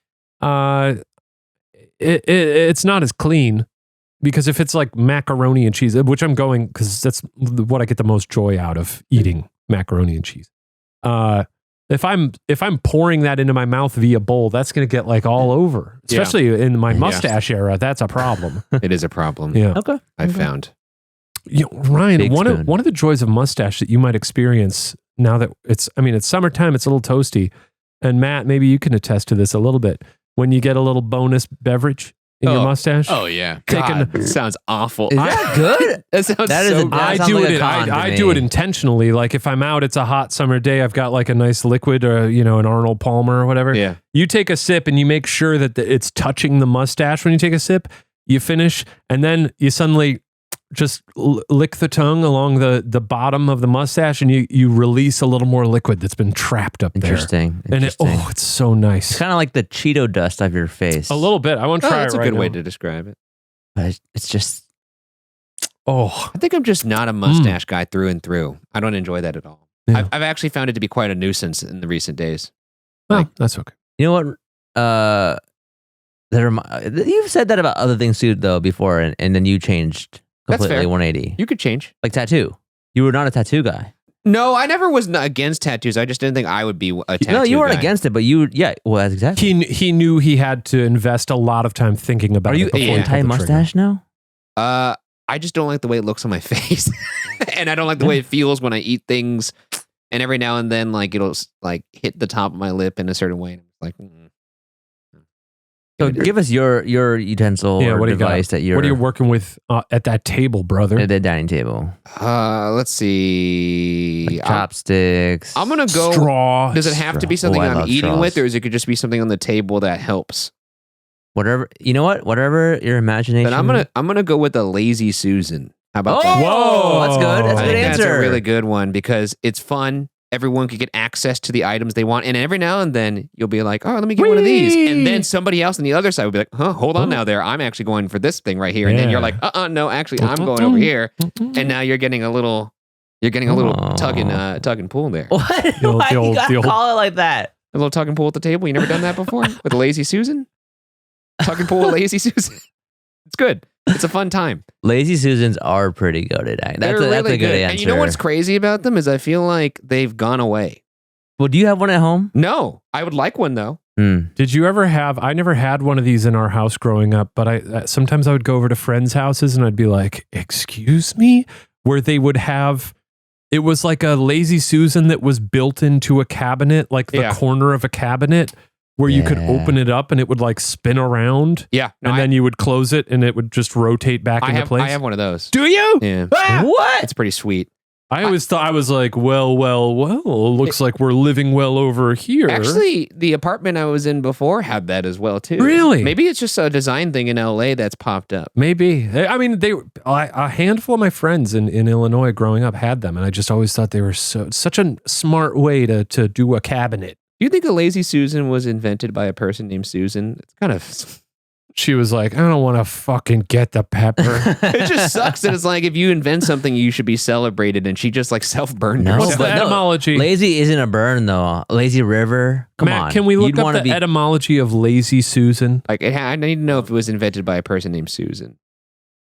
It's not as clean because if it's like macaroni and cheese, which I'm going because that's what I get the most joy out of eating macaroni and cheese. If I'm pouring that into my mouth via bowl, that's going to get like all over, especially in my mustache era. That's a problem. It is a problem. Yeah. Okay. I found. Ryan, Big spoon. one of the joys of mustache that you might experience now that it's summertime, it's a little toasty. And Matt, maybe you can attest to this a little bit. When you get a little bonus beverage in your mustache. Oh yeah. God, it sounds awful. Is that good? That sounds That is so a- good. that I sounds do like it. a con to I me. do it intentionally. Like if I'm out, it's a hot summer day. I've got like a nice liquid, or an Arnold Palmer or whatever. Yeah. You take a sip and you make sure that it's touching the mustache when you take a sip. You finish, and then you suddenly just lick the tongue along the bottom of the mustache, and you release a little more liquid that's been trapped up there. Interesting. And it's so nice. It's kind of like the Cheeto dust of your face. A little bit. I want to Oh, try that's it a right good now. way to describe it. But it's just Oh, I think I'm just not a mustache guy through and through. I don't enjoy that at all. Yeah. I've actually found it to be quite a nuisance in the recent days. well, that's okay. You know what? You've said that about other things too, though, before, and then you changed That's completely fair. 180. You could change. Like tattoo. You were not a tattoo guy. No, I never was against tattoos. I just didn't think I would be a tattoo No, you weren't guy. against it, but well, that's exactly. He knew he had to invest a lot of time thinking about Are you it. before he pulled the anti-mustache now? I just don't like the way it looks on my face, and I don't like the way it feels when I eat things. And every now and then, like it'll like hit the top of my lip in a certain way, and I'm like, So give us your utensil Yeah, or what do you got? device that you're What are you working with at that table, brother? at the dining table. let's see. Like chopsticks. I'm gonna go. Straw. Does it have to be something I I'm love eating straws. with, or is it could just be something on the table that helps? Whatever. You know what? Whatever your imagination. Then I'm gonna go with a lazy Susan. How about that? Whoa. That's good. That's I a good think answer. that's a really good one because it's fun. Everyone could get access to the items they want, and every now and then you'll be like, "Oh, let me get one of these," and then somebody else on the other side will be like, "Huh, hold on now, there. I'm actually going for this thing right here," and then you're Yeah. like, no, actually, I'm going over here," and now you're getting a little tug and pull there, What? Why you gotta call it like that? a little tug and pull at the table. You never done that before with a lazy Susan? Tug and pull with lazy Susan. It's good. It's a fun time. Lazy Susans are pretty goated. That's They're a really good answer. And you know what's crazy about them is I feel like they've gone away. Well, do you have one at home? No, I would like one though. Did you ever have? I never had one of these in our house growing up, but I sometimes I would go over to friends' houses and I'd be like, "Excuse me," where they would have. It was like a Lazy Susan that was built into a cabinet, like the corner of a cabinet, where you could open it up and it would like spin around. Yeah, no, and then you would close it and it would just rotate back into place. I have one of those. Do you? Yeah, What? it's pretty sweet. I always thought I was like, well. Looks like we're living well over here. Actually, the apartment I was in before had that as well too. Really? Maybe it's just a design thing in LA that's popped up. Maybe. I mean, a handful of my friends in Illinois growing up had them, and I just always thought they were such a smart way to do a cabinet. Do you think a lazy Susan was invented by a person named Susan? It's kind of. She was like, I don't want to fucking get the pepper. It just sucks that it's like if you invent something, you should be celebrated, and she just like self-burned No, What's herself. the but no, etymology? Lazy isn't a burn though. Lazy river. Come Matt, on. can we look You'd up wanna the etymology of Lazy Susan? Like I need to know if it was invented by a person named Susan.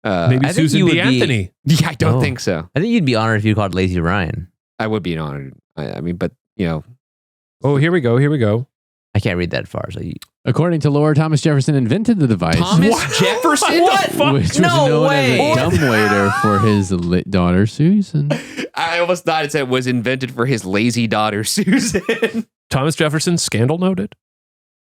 Maybe I think Susan you B. would be- Anthony. Yeah, I don't Oh. think so. I think you'd be honored if you called Lazy Ryan. I would be honored. I mean, but you know, Oh, here we go. I can't read that far. So you. According to lore, Thomas Jefferson invented the device, Thomas Jefferson. which was No known way. as a dumbwaiter for his daughter Susan. I almost thought it said was invented for his lazy daughter Susan. Thomas Jefferson, scandal noted.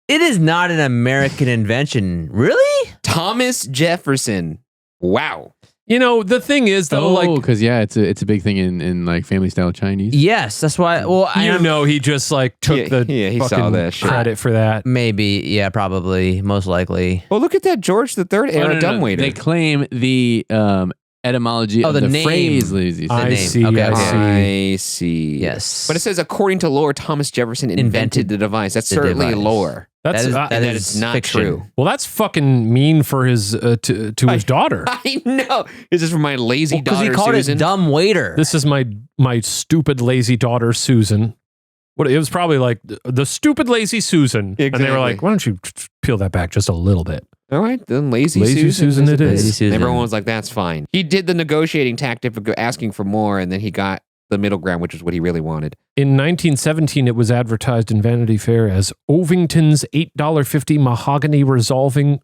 It is not an American invention. Really? Thomas Jefferson. Wow. You know, the thing is though, like, Because it's a big thing in like family style Chinese. Yes. That's why. Well, he just like took he saw fucking that shit. credit for that. maybe. Yeah, probably. Most likely. Well, look at that George III era dumbwaiter. They claim the etymology Oh, of the the name. phrase lazy. I name. see. Okay, I okay. see. I see. Yes. But it says, according to lore, Thomas Jefferson invented the device. That's the certainly device. lore. That's that and is it's not fiction. true. well, that's fucking mean for his to his daughter. I know. This is for my lazy Because daughter he called Susan. it dumb waiter. This is my stupid lazy daughter Susan. What it was probably like the stupid lazy Susan, and they Exactly. were like, "Why don't you peel that back just a little bit?" All right, then lazy Susan it is. Lazy Susan. And everyone was like, that's fine. He did the negotiating tactic of asking for more, and then he got the middle ground, which is what he really wanted. In 1917, it was advertised in Vanity Fair as Ovington's $8.50 mahogany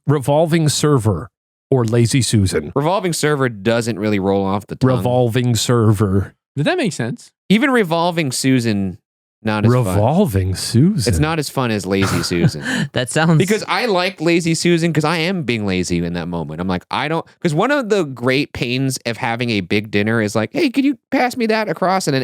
revolving server, or Lazy Susan. Revolving server doesn't really roll off the tongue. Revolving server. Did that make sense? Even revolving Susan, not as fun. Revolving Susan. It's not as fun as lazy Susan. That sounds Because I like lazy Susan because I am being lazy in that moment. I'm like, because one of the great pains of having a big dinner is like, hey, could you pass me that across? And then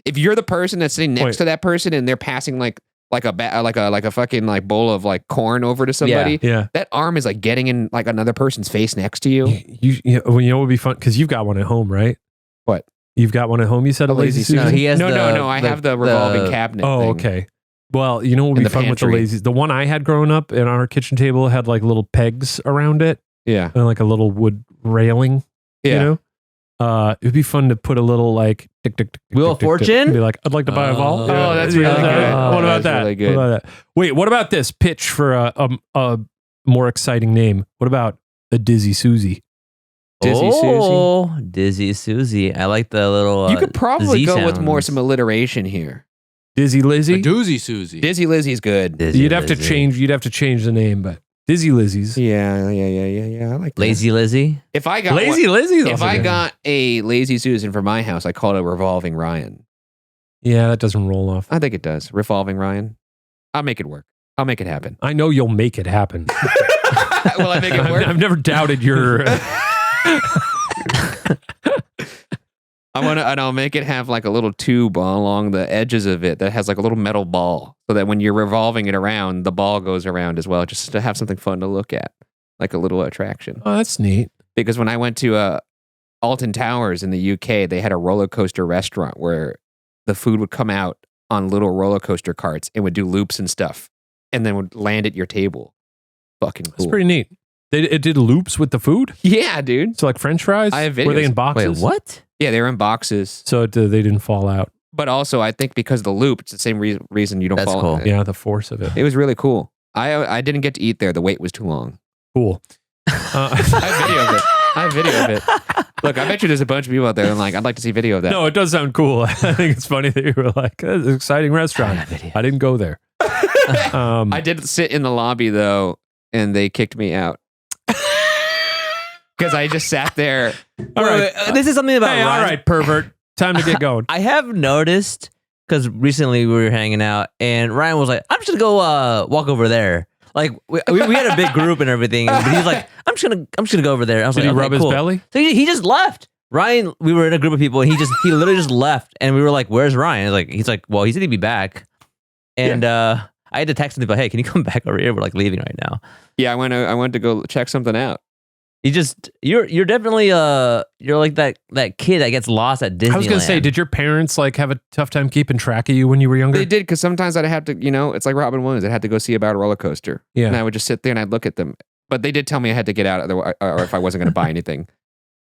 if you're the person that's sitting next to that person and they're passing like a fucking like bowl of like corn over to somebody, Yeah. that arm is like getting in like another person's face next to you. You know what would be fun? Because you've got one at home, right? What? You've got one at home, you said, a Lazy Susan? No, he has No, I have the revolving cabinet. Oh, thing. okay. Well, you know what would In be the fun with the pantry. lazy? The one I had growing up in our kitchen table had like little pegs around it Yeah. and like a little wood railing. Yeah. You know? It'd be fun to put a little like tick, tick, tick, Wheel tick, of tick, tick, Fortune? and be like, I'd like to buy a vault. Oh, that's really good. What about That's that? really good. What about that? Wait, what about this pitch for a more exciting name? What about a Dizzy Susie? Dizzy Susie. Dizzy Susie. I like the little. You could probably Z go with more sounds. some alliteration here. Dizzy A Lizzy? doozy Susie. Dizzy Lizzie's good. Dizzy You'd have to Lizzy. change. You'd have to change the name, but Dizzy Lizzy's. Yeah. I like that. Lazy Lizzy. If I got Lazy Lizzy's. if also I good. got a Lazy Susan for my house, I call it a Revolving Ryan. Yeah, that doesn't roll off. I think it does. Revolving Ryan. I'll make it work. I'll make it happen. I know you'll make it happen. Will I make it work? I've never doubted your. I'll make it have like a little tube along the edges of it that has like a little metal ball, so that when you're revolving it around, the ball goes around as well, just to have something fun to look at, like a little attraction. Oh, that's neat. Because when I went to Alton Towers in the UK, they had a roller coaster restaurant where the food would come out on little roller coaster carts and would do loops and stuff, and then would land at your table. Fucking cool. That's pretty neat. It did loops with the food. Yeah, dude. So like French fries. I have Were they videos. in boxes? Wait, what? Yeah, they were in boxes. So they didn't fall out. But also, I think because of the loop, it's the same reason you don't That's fall. cool. Yeah, the force of it. It was really cool. I didn't get to eat there. The wait was too long. Cool. I have video of it. Look, I bet you there's a bunch of people out there and like, I'd like to see video of that. No, it does sound cool. I think it's funny that you were like, "That's an exciting restaurant." I didn't go there. I did sit in the lobby though, and they kicked me out. Because I just sat there. All right. Wait, this is something about Hey, all Ryan. right, pervert. Time to get going. I have noticed because recently we were hanging out and Ryan was like, "I'm just gonna go walk over there." Like we had a big group and everything, but he was like, "I'm just gonna go over there." I was Did like, he "Okay, rub his cool." belly? So he just left. Ryan, we were in a group of people and he literally just left, and we were like, "Where's Ryan?" He's like, "Well, he said he'd be back," and I had to text him like, "Hey, can you come back over here? We're like leaving right now." Yeah, I went to go check something out. You're definitely you're like that kid that gets lost at Disneyland. I was gonna say, did your parents like have a tough time keeping track of you when you were younger? They did, because sometimes I'd have to, it's like Robin Williams. I'd have to go see about a roller coaster. Yeah. And I would just sit there and I'd look at them. But they did tell me I had to get out or if I wasn't going to buy anything.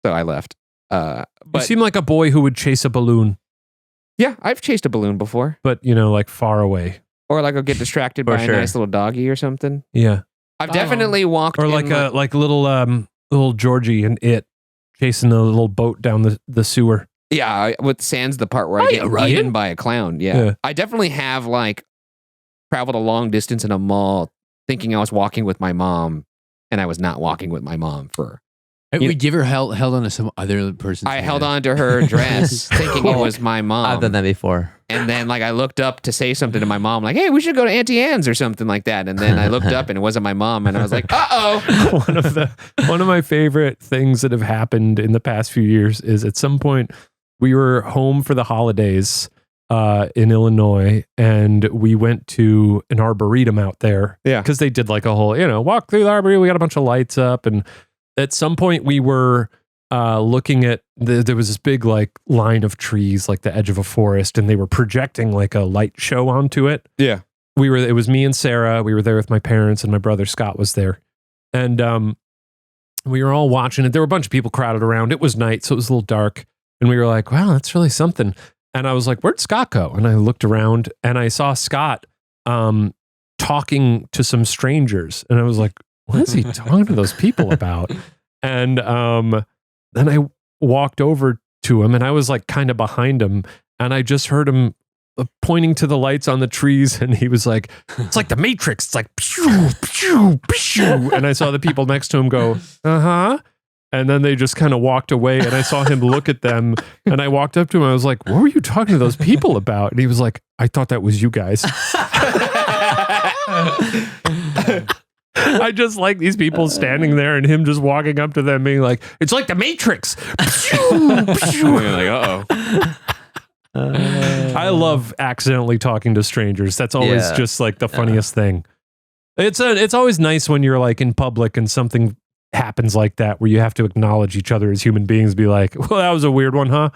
So I left. You But seem like a boy who would chase a balloon, yeah, I've chased a balloon before. but like far away. Or like I'll get distracted by sure. a nice little doggy or something. Yeah. I've definitely walked Or in like little Georgie and It chasing a little boat down the sewer. yeah, with Sans the part where I get Ryan. eaten by a clown. Yeah. Yeah. I definitely have like traveled a long distance in a mall thinking I was walking with my mom, and I was not walking with my mom for. We give her held on to some other person's I hand. held on to her dress thinking it was my mom. I've done that before. And then like I looked up to say something to my mom, like, "Hey, we should go to Auntie Anne's or something like that." And then I looked up and it wasn't my mom, and I was like, "Uh-oh." One of my favorite things that have happened in the past few years is at some point we were home for the holidays in Illinois, and we went to an arboretum out there. Yeah. Because they did like a whole, walk through the arboretum. We got a bunch of lights up, and at some point we were looking at there was this big like line of trees, like the edge of a forest, and they were projecting like a light show onto it. Yeah. It was me and Sarah. We were there with my parents, and my brother Scott was there. And we were all watching it. There were a bunch of people crowded around. It was night, so it was a little dark. And we were like, wow, that's really something. And I was like, where'd Scott go? And I looked around and I saw Scott talking to some strangers. And I was like, what is he talking to those people about? And then I walked over to him, and I was like kind of behind him, and I just heard him pointing to the lights on the trees, and he was like, "It's like the Matrix. It's like pew, pew, pew." And I saw the people next to him go, "Uh-huh." And then they just kind of walked away, and I saw him look at them, and I walked up to him. I was like, "What were you talking to those people about?" And he was like, "I thought that was you guys." I just like these people standing there and him just walking up to them being like, "It's like the Matrix." You're like, "Uh-oh." I love accidentally talking to strangers. That's always Yeah. just like the funniest thing. It's always nice when you're like in public and something happens like that where you have to acknowledge each other as human beings, be like, well, that was a weird one, huh?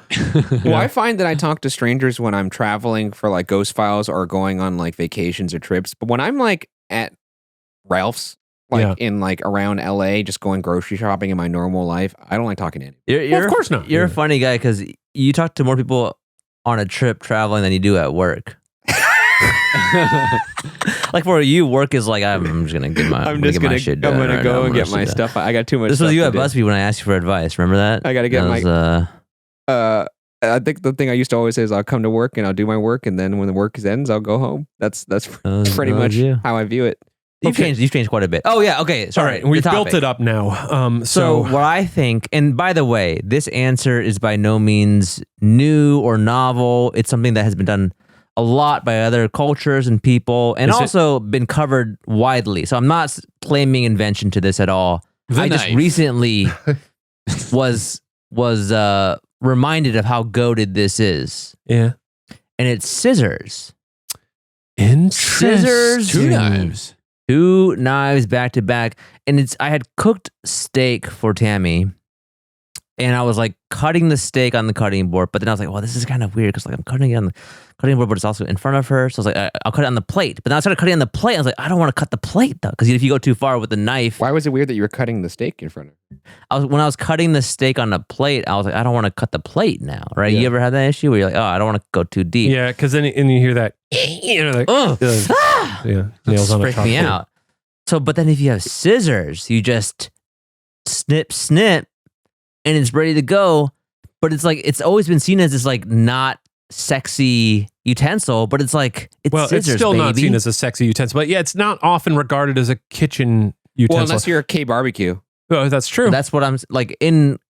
Well, I find that I talk to strangers when I'm traveling for like Ghost Files or going on like vacations or trips. But when I'm like at Ralph's like in like around LA, just going grocery shopping in my normal life, I don't like talking to anyone. Well, of course not. You're a funny guy because you talk to more people on a trip traveling than you do at work. Like for you, work is like I'm just gonna get my shit done. I'm gonna right go now. and get my stuff. I got too much. This stuff was you to at do. BuzzFeed when I asked you for advice. Remember that? I gotta get that my. I think the thing I used to always say is I'll come to work and I'll do my work, and then when the work ends, I'll go home. That's pretty much how I view it. You've changed quite a bit. Oh yeah, okay. Sorry, All right, we've built it up now. So what I think, and by the way, this answer is by no means new or novel. It's something that has been done a lot by other cultures and people, and also been covered widely. So I'm not claiming invention to this at all. I just recently was reminded of how goated this is. Yeah. And it's scissors. Interesting. Scissors. Two knives. 2 knives back to back. And I had cooked steak for Tammy. And I was like cutting the steak on the cutting board. But then I was like, well, this is kind of weird because like I'm cutting it on the cutting board, but it's also in front of her. So I was like, I'll cut it on the plate. But then I started cutting on the plate. I was like, I don't want to cut the plate though. Because if you go too far with the knife. Why was it weird that you were cutting the steak in front of her? When I was cutting the steak on the plate, I was like, I don't want to cut the plate now, right? Yeah. You ever had that issue where you're like, oh, I don't want to go too deep? Yeah, because then and you hear that, like, nails on a Freak me out. So, but then if you have scissors, you just snip, and it's ready to go. But it's like, it's always been seen as this like not sexy utensil, but it's like, it's scissors, it's still baby. not seen as a sexy utensil. But yeah, it's not often regarded as a kitchen utensil. Well, unless you're a K barbecue. Oh, that's true. That's what I'm like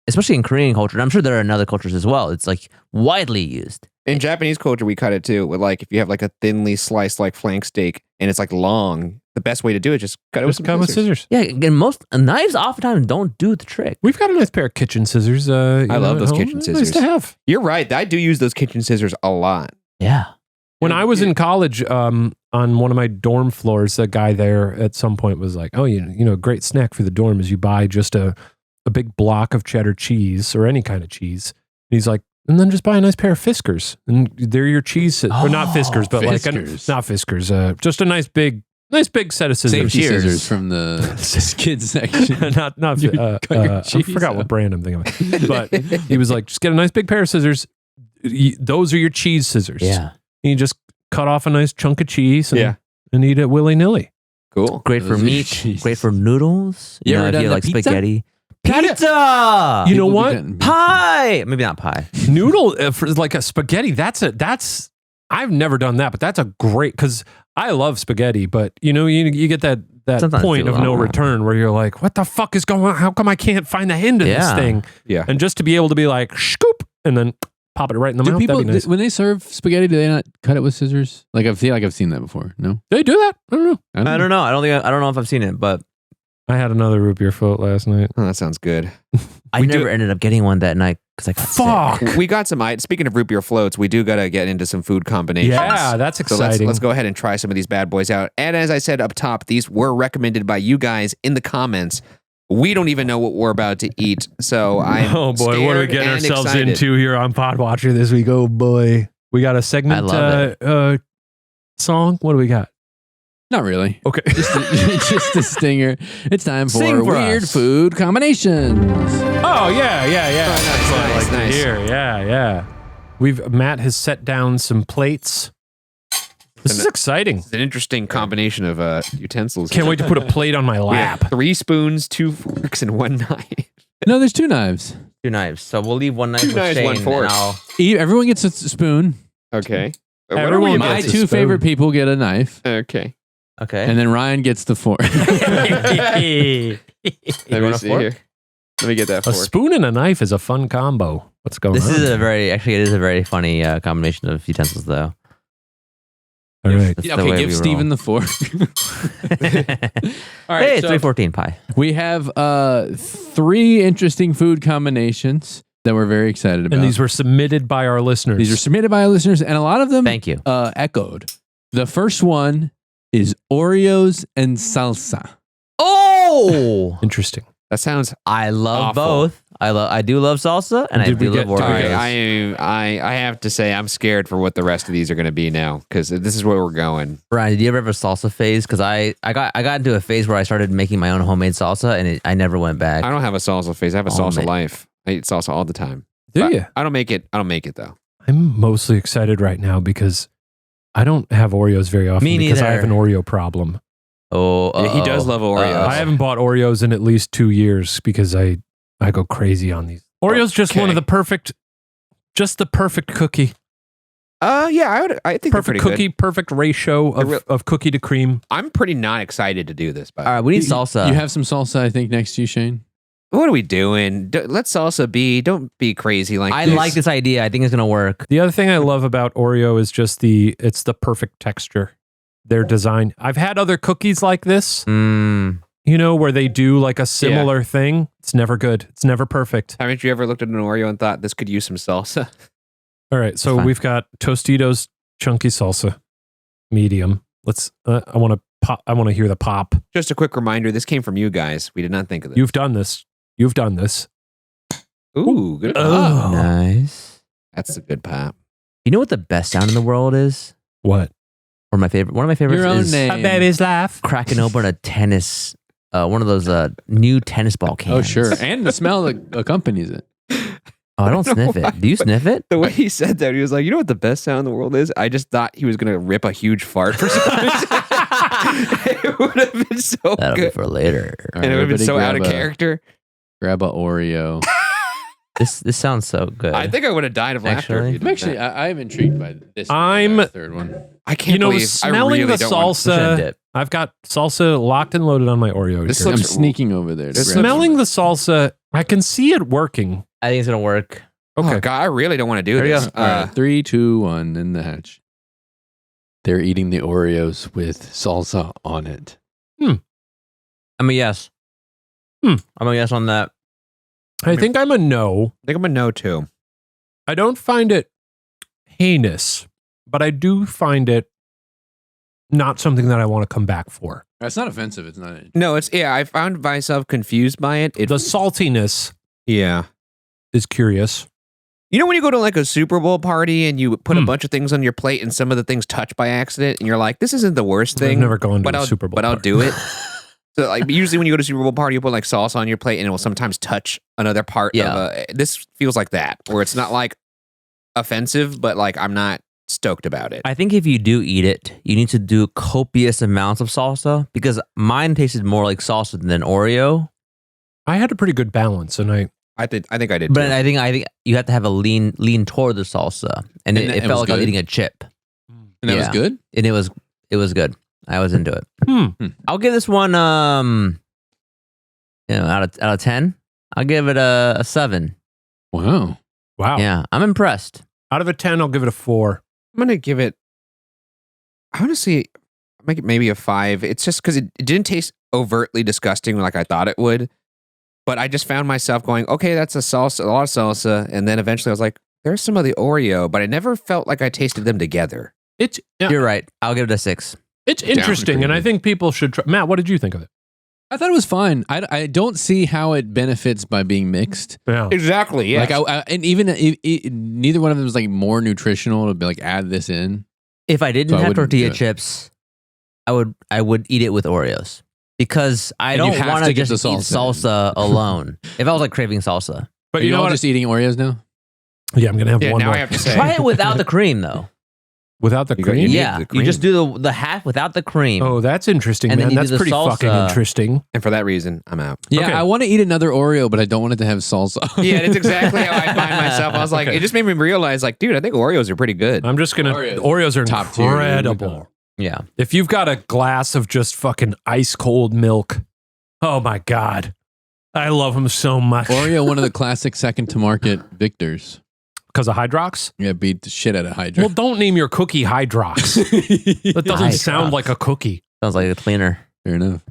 especially in Korean culture. And I'm sure there are in other cultures as well. It's like widely used. In Japanese culture, we cut it too. With like, if you have like a thinly sliced like flank steak and it's like long, the best way to do it is just cut it with some scissors. Yeah, and most knives oftentimes don't do the trick. We've got a nice pair of kitchen scissors. I love those kitchen scissors. Nice to have. You're right. I do use those kitchen scissors a lot. Yeah. When I was in college, on one of my dorm floors, a guy there at some point was like, "Oh, you know, a great snack for the dorm is you buy just a big block of cheddar cheese or any kind of cheese." And he's like, and then just buy a nice pair of Fiskars, and they're your cheese, or not Fiskars, but Fiskars. not Fiskars, just a nice big set of scissors. Safety scissors from the kids section. not I cheese forgot what brand I'm thinking of, but he was like, just get a nice big pair of scissors. Those are your cheese scissors. Yeah. And you just cut off a nice chunk of cheese and eat it willy-nilly. Cool. Great for Those are meat. cheese. Great for noodles. You ever if done you the like pizza? spaghetti. Gotta- Pizza! You know what? Pie! Maybe not pie. Noodle for like a spaghetti. That's I've never done that, but that's a great, because I love spaghetti, but you know, you get that Sometimes point too of no long. return where you're like, what the fuck is going on? How come I can't find the end of this thing? Yeah. And just to be able to be like, scoop, and then pop it right in the Do mouth. people, That'd be nice. when they serve spaghetti, do they not cut it with scissors? Like I feel like I've seen that before. No, They do that? I don't know. I don't know. I don't know if I've seen it, but I had another root beer float last night. Oh, that sounds good. I never ended up getting one that night because I got sick. Fuck. We got some. Speaking of root beer floats, we do got to get into some food combinations. Yeah, that's So exciting. let's go ahead and try some of these bad boys out. And as I said up top, these were recommended by you guys in the comments. We don't even know what we're about to eat. So I'm Oh boy, what are we scared getting and ourselves excited. into here on Podwatcher this week? Oh boy. We got a segment love song. What do we got? not really. Okay. Just a stinger. It's time for Sing for weird us. food combinations. Oh yeah. Oh, nice, nice. Here, yeah. Matt has set down some plates. This is exciting. It's an interesting combination of utensils. Can't wait to put a plate on my We have lap. 3 spoons, 2 forks, and 1 knife. No, there's 2 knives. 2 knives. So we'll leave 1 knife 2 with knives, Shane, 1 fork. and I'll... Everyone gets a spoon. Okay. Everyone What are My gets a 2 spoon. favorite people get a knife, Okay. Okay. and then Ryan gets the fork. Let me want a see fork? here. Let me get that A fork. spoon and a knife is a fun combo. What's going This on? is it is a very funny combination of utensils, though. All right. That's the Okay, way give we Steven roll. the fork. All Hey, right, it's so 314 pie. we have 3 interesting food combinations that we're very excited about. And these were submitted by our listeners. These are submitted by our listeners, and a lot of them Thank you. echoed. The first one is Oreos and salsa. Oh! interesting. That sounds. I love Awful. both. I do love salsa, and I Did we do get love to- Oreos. I have to say I'm scared for what the rest of these are going to be now because this is where we're going. Brian, did you ever have a salsa phase? Because I got into a phase where I started making my own homemade salsa, and I never went back. I don't have a salsa phase. I have a Oh, salsa man. life. I eat salsa all the time. Do But you? I don't make it. I don't make it though. I'm mostly excited right now because I don't have Oreos very often Me because I neither. have an Oreo problem. Oh, Yeah, he does love Oreos. I haven't bought Oreos in at least 2 years because I go crazy on these. Oreo's just one of the perfect cookie. Yeah, I think they're Perfect pretty cookie, good. perfect ratio They're real- of cookie to cream. I'm pretty not excited to do this, but All right, we need salsa. You have some salsa, I think, next to you, Shane. what are we doing? Let salsa be. Don't be crazy like I this. like this idea. I think it's gonna work. The other thing I love about Oreo is just it's the perfect texture. Their design. I've had other cookies like this, where they do like a similar thing. It's never good. It's never perfect. Haven't you ever looked at an Oreo and thought this could use some salsa? All right, so Fine. we've got Tostitos chunky salsa, medium. Let's. I want to pop. I want to hear the pop. Just a quick reminder: this came from you guys. We did not think of this. You've done this. You've done this. Ooh, good. Oh. Oh, Nice. that's a good pop. You know what the best sound in the world is? What? Or one of my favorites Your own is name. laugh. cracking open a tennis, one of those new tennis ball cans. Oh, sure. And the smell that accompanies it. Oh, I don't I don't know sniff why, it. Do you but- sniff it? The way he said that, he was like, "You know what the best sound in the world is?" I just thought he was gonna rip a huge fart for some reason. It would have been so That'll be good, for later. All and right, it would have been everybody so out of grab a- character. Grab a Oreo. This sounds so good. I think I would have died of laughter. Actually. if you did I'm actually, that. I'm intrigued by this. I'm- third one. I can't believe. smelling I really the don't want- Shouldn't salsa. dip. I've got salsa locked and loaded on my Oreo. This here. I'm looks- sneaking over there. To This grab Smelling some. the salsa, I can see it working. I think it's gonna work. Okay. Oh God, I really don't want to do There you this. go. All right, 3, 2, 1 in the hatch. They're eating the Oreos with salsa on it. I'm a yes. Hmm. I'm a yes on that. I think I'm a no. I think I'm a no too. I don't find it heinous, but I do find it not something that I want to come back for. It's not offensive. It's not. No, it's I found myself confused by it. The saltiness Yeah. is curious. You know when you go to like a Super Bowl party and you put a Hmm. bunch of things on your plate and some of the things touch by accident and you're like, this isn't the worst thing. I've never gone to but a I'll, Super Bowl but I'll party. do it. So like usually when you go to a Super Bowl party, you put like salsa on your plate and it will sometimes touch another part Yeah. of this feels like that, where it's not like offensive, but like I'm not stoked about it. I think if you do eat it, you need to do copious amounts of salsa because mine tasted more like salsa than Oreo. I had a pretty good balance, and I think I did But too. I think you have to have a lean toward the salsa, and it it felt was like I was good? eating a chip, And that was Yeah. good? and it was good. I was into it. Hmm. I'll give this one out of 10. I'll give it a 7. Wow. wow. Yeah, I'm impressed. Out of a 10, I'll give it a 4. I'm gonna give it. I want to see, make it maybe a 5. It's just because it didn't taste overtly disgusting like I thought it would, but I just found myself going, okay, that's a lot of salsa, and then eventually I was like, there's some of the Oreo, but I never felt like I tasted them together. It's You're right. I'll give it a 6. it's interesting, and I think people should try. Matt, what did you think of it? I thought it was fine. I don't see how it benefits by being mixed. Yeah. Exactly. Yeah. Like, and even neither one of them was like more nutritional to be like add this in. If I didn't So I have wouldn't do tortilla it. chips, I would eat it with Oreos because I And you don't have want to to get just the eat salsa salsa alone. If I was like craving salsa, But Are you know all what? just eating Oreos now? Yeah, I'm gonna have yeah. one Now more I have to say, try it without the cream though. without the You got- cream. you need Yeah, the you cream. just do the half without the cream. Oh, that's interesting, And then man. you do That's the pretty fucking salsa. interesting. and for that reason, I'm out. Yeah, Okay. I want to eat another Oreo, but I don't want it to have salsa. Yeah, that's exactly how I find myself. I was like, Okay. it just made me realize, like, dude, I think Oreos are pretty good. I'm just gonna. Oreos. Oreos are Top tier. incredible. Yeah, If you've got a glass of just fucking ice cold milk, oh my god, I love them so much. Oreo, one of the classic second to market victors. Because of Hydrox. Yeah, beat the shit out of Hydra. Well, don't name your cookie Hydrox. That doesn't sound Hydrox. like a cookie. sounds like a cleaner. Fair enough.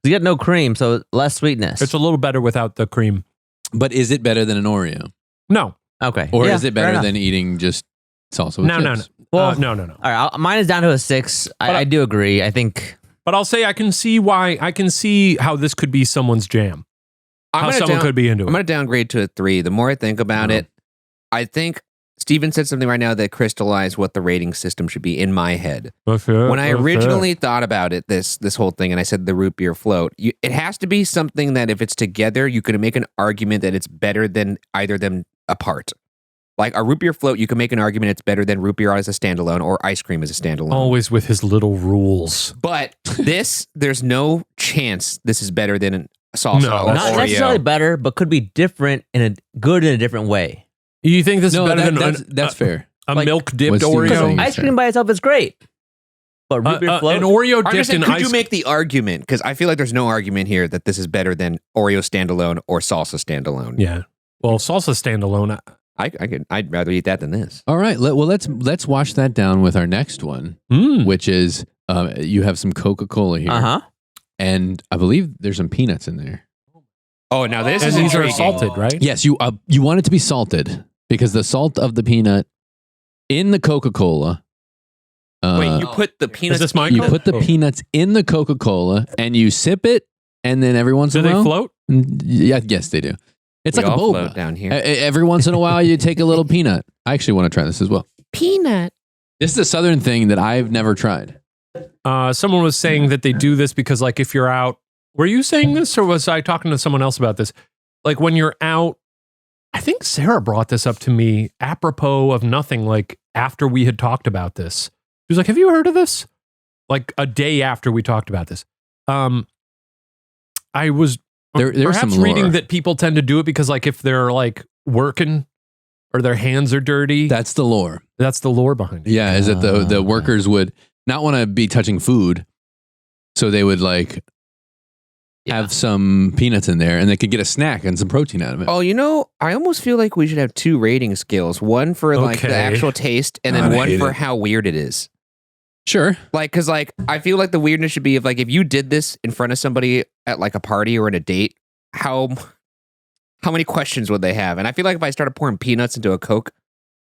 You get no cream, so less sweetness. It's a little better without the cream. But is it better than an Oreo? No, okay. Or Yeah, is it fair better enough. than eating just salsa with No, no, chips? Well, no. all right, mine is down to a 6. I do agree. I think But I'll say I can see how this could be someone's jam. how someone could be into I'm it. going to downgrade to a 3. The more I think about it, I think Steven said something right now that crystallized what the rating system should be in my head. When I originally thought about it, this whole thing, and I said the root beer float, it has to be something that if it's together, you can make an argument that it's better than either of them apart. Like a root beer float, you can make an argument it's better than root beer as a standalone or ice cream as a standalone. Always with his little rules. But there's no chance this is better than salsa or Not Oreo. necessarily better, but could be different in a different way. You think this is better than that's fair. a Like, milk-dipped what Steven Oreo? saying. Ice cream by itself is great, but root beer float. An Oreo I'm just dipped saying, in could ice you make the argument? Because I feel like there's no argument here that this is better than Oreo standalone or salsa standalone. Yeah. Well, salsa standalone. I'd rather eat that than this. All right. Let's wash that down with our next one, which is you have some Coca-Cola here, and I believe there's some peanuts in there. Oh, now this And is these are intriguing. salted, right? Yes, you want it to be salted because the salt of the peanut in the Coca-Cola. Wait, you put the peanuts. Is this mine? You put the peanuts in the Coca-Cola and you sip it, and then every once Do in a they while, float? yes, they do. It's We like a all boba float down here. Every once in a while, you take a little peanut. I actually want to try this as well. Peanut. This is a southern thing that I've never tried. Someone was saying that they do this because, like, if you're out, were you saying this or was I talking to someone else about this? Like, when you're out, I think Sarah brought this up to me apropos of nothing, like, after we had talked about this. She was like, have you heard of this? Like, a day after we talked about this. I was There's perhaps some lore. reading that people tend to do it because, like, if they're, like, working or their hands are dirty, That's the lore. that's the lore behind it. Yeah, is that the workers would not want to be touching food, so they would like have some peanuts in there, and they could get a snack and some protein out of it. Oh, I almost feel like we should have 2 rating scales. One for like the Okay. actual taste, and God, then I one hate for it. how weird it is. Sure. Like, cause like I feel like the weirdness should be if you did this in front of somebody at like a party or in a date, how many questions would they have? And I feel like if I started pouring peanuts into a Coke,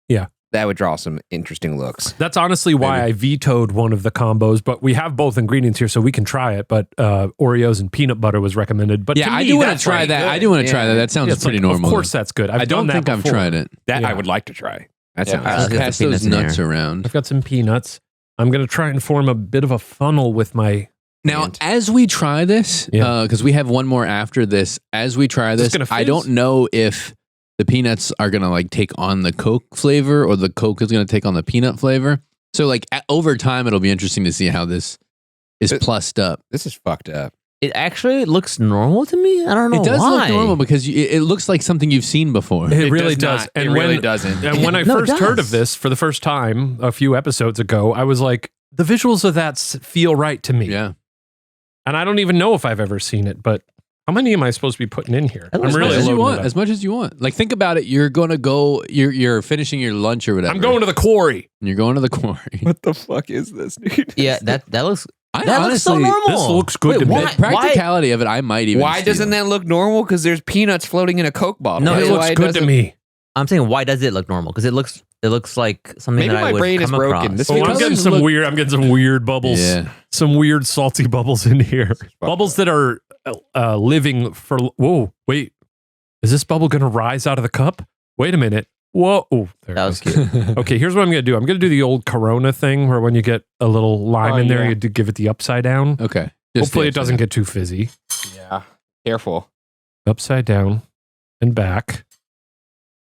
Yeah. that would draw some interesting looks. That's honestly why I vetoed one of the combos, but we have both ingredients here, so we can try it. But Oreos and peanut butter was recommended. But Yeah, to I me, do want that's to try like that. good. I do want to try that. That sounds Yeah, it's pretty like, normal. Of course, that's good. I don't think I've tried it. That Yeah. I would like to try. That Yeah. sounds. Let's get the Pass those peanuts in nuts there. around. I've got some peanuts. I'm going to try and form a bit of a funnel with my. Now, hand. as we try this, Yeah. because we have one more after this, as we try Is this this, gonna I fizz? don't know if the peanuts are going to like take on the Coke flavor or the Coke is going to take on the peanut flavor. So like over time, it'll be interesting to see how this is plussed up. This is fucked up. It actually looks normal to me. I don't know It does why. look normal because it looks like something you've seen before. It really does. Not. It really doesn't. And when I No, it first heard does. of this for the first time a few episodes ago, I was like, the visuals of that feel right to me. Yeah. And I don't even know if I've ever seen it, but how many am I supposed to be putting in here? As I'm As really much as you loading want. it up. As much as you want. Like think about it. You're going to go. You're finishing your lunch or whatever. I'm going to the quarry. And you're going to the quarry. What the fuck is this, dude? Yeah, that looks. I That looks so normal. This looks good Wait, to me. why- The practicality of it, I might even. Why steal. doesn't that look normal? Because there's peanuts floating in a Coke bottle. No, That's It why looks good to doesn't- me. I'm saying, why does it look normal? Because it looks like something Maybe that I my would brain is come broken. across. This Oh, feels- I'm getting Colors some look- weird bubbles. Yeah. Some weird salty bubbles in here. Bubbles that are living for. Whoa, wait. Is this bubble going to rise out of the cup? Wait a minute. Whoa. Oh, there That it was goes. cute. Okay, here's what I'm going to do. I'm going to do the old Corona thing where when you get a little lime Oh, in there, yeah. you give it the upside down. Okay. Hopefully it doesn't get too fizzy. Yeah. Careful. Upside down and back.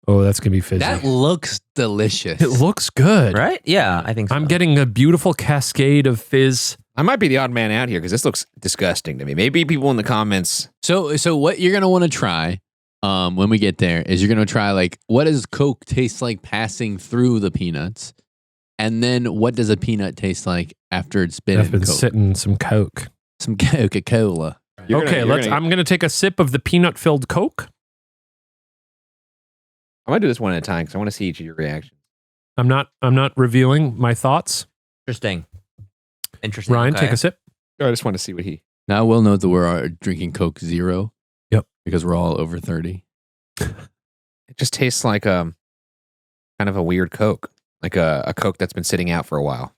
Oh, that's going to be fizzy. That looks delicious. It looks good. Right? Yeah, I think so. I'm getting a beautiful cascade of fizz. I might be the odd man out here because this looks disgusting to me. Maybe people in the comments. So what you're gonna want to try, when we get there, is you're gonna try like what does Coke taste like passing through the peanuts, and then what does a peanut taste like after it's been I've in been Coke? sitting some Coke. Some Coca-Cola. Okay, I'm going to take a sip of the peanut-filled Coke. I'm gonna do this one at a time because I want to see each of your reactions. I'm not revealing my thoughts. Interesting. Interesting. Ryan, okay. take a sip. I just want to see what he. Now we'll note that we're drinking Coke Zero. Yep. Because we're all over 30. It just tastes like kind of a weird Coke, like a Coke that's been sitting out for a while.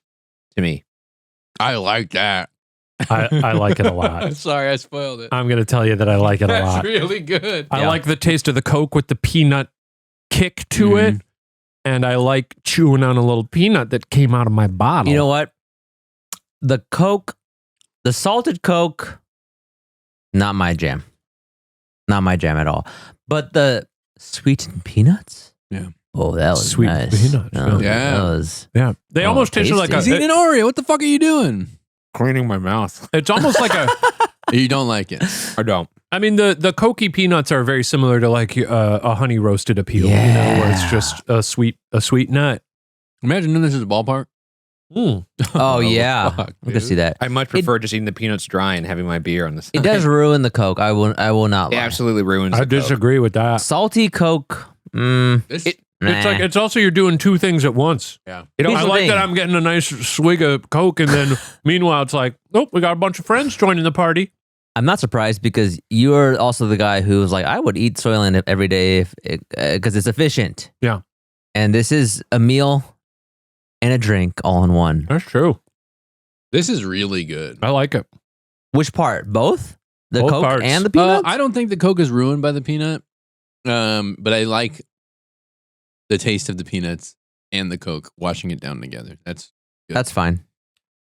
To me, I like that. I like it a lot. Sorry, I spoiled it. I'm going to tell you that I like it a lot. That's really good. I like the taste of the Coke with the peanut kick to it. And I like chewing on a little peanut that came out of my bottle. You know what? The Coke, the salted Coke, not my jam. Not my jam at all. But the sweetened peanuts? Yeah. Oh, that was Sweet nice. peanuts, That yeah. was, Yeah. They almost tasted like tasty. He's eating an Oreo. What the fuck are you doing? Cleaning my mouth. it's almost like a, You don't like it. I don't. I mean, the Cokey peanuts are very similar to like a honey roasted appeal, you know, where it's just a sweet nut. Imagine doing this at the ballpark. Oh, yeah. fuck, I can see that. I much prefer just eating the peanuts dry and having my beer on the side. It does ruin the Coke. I will not It lie. absolutely ruins I the Coke. disagree with that. Salty Coke. This, It's like it's also you're doing two things at once. yeah. You know, Here's I the like thing. that I'm getting a nice swig of Coke, and then meanwhile it's like, nope, we got a bunch of friends joining the party. I'm not surprised because you're also the guy who was like, I would eat Soylent every day because it's efficient. Yeah. And this is a meal and a drink all in one. That's true. This is really good. I like it. Which part? Both? The Both Coke parts. and the peanuts? I don't think the Coke is ruined by the peanut, but I like the taste of the peanuts and the Coke, washing it down together. That's That's fine.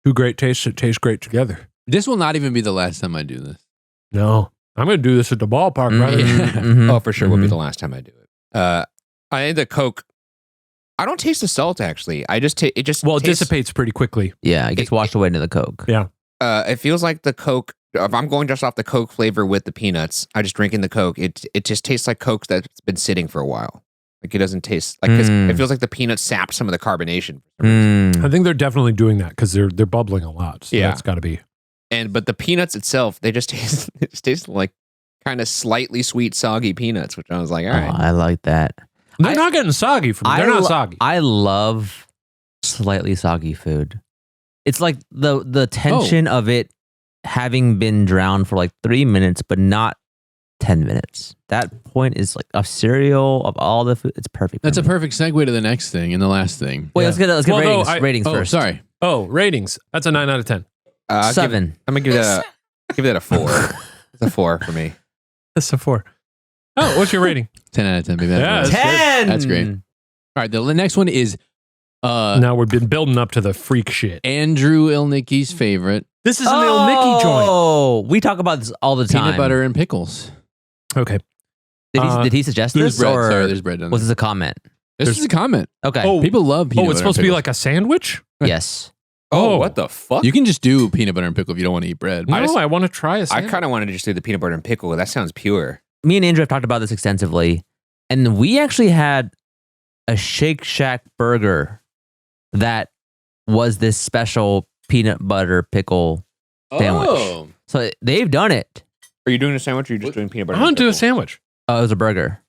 Two great tastes that taste great together. This will not even be the last time I do this. No, I'm going to do this at the ballpark, brother. Mhm. Oh, for sure will be Mhm. the last time I do it. I think the Coke. I don't taste the salt actually. I just it just Well, it tastes, dissipates pretty quickly. Yeah, it gets washed away into the Coke. Yeah. It feels like the Coke. If I'm going just off the Coke flavor with the peanuts, I just drinking the Coke. It just tastes like Coke that's been sitting for a while. Like it doesn't taste like 'cause Mm. it feels like the peanuts sap some of the carbonation. For some reason. Mm. I think they're definitely doing that because they're bubbling a lot. So Yeah. that's got to be. But the peanuts itself, they just taste it just tastes like kind of slightly sweet, soggy peanuts, which I was like, all right. Oh, I like that. They're I- not getting soggy from me. They're not soggy. I love slightly soggy food. It's like the tension of it having been drowned for like 3 minutes, but not 10 minutes. That point is like a cereal of all the food. It's perfect. That's for a me. perfect segue to the next thing and the last thing. Wait, Yeah. let's get Well, no, ratings I- first. Sorry. Oh, ratings. That's a 9 out of 10. I'll 7. I'm gonna give that a 4. It's a 4 for me. That's a 4. Oh, what's your rating? 10 out of 10, baby. Yeah, That's that's great. 10. That's great. All right, the next one is Now we've been building up to the freak shit. Andrew Ilnicky's favorite, This is an Il Nicky joint. Oh, we talk about this all the time. peanut butter and pickles. Okay. Did he suggest There's this, bread. or Sorry, there's bread on was there. this a comment? This is a comment. Okay. Oh, People love peanut oh, butter it's supposed to and be pickles. like a sandwich? Yes. Oh, Oh. what the fuck? You can just do peanut butter and pickle if you don't want to eat bread. No, I want to try a I sandwich. kind of wanted to just do the peanut butter and pickle. That sounds pure. Me and Andrew have talked about this extensively, and we actually had a Shake Shack burger that was this special peanut butter pickle sandwich. Oh. So they've done it. Are you doing a sandwich or are you just doing peanut butter? I want and to do a pickle? sandwich. Oh, it was a burger.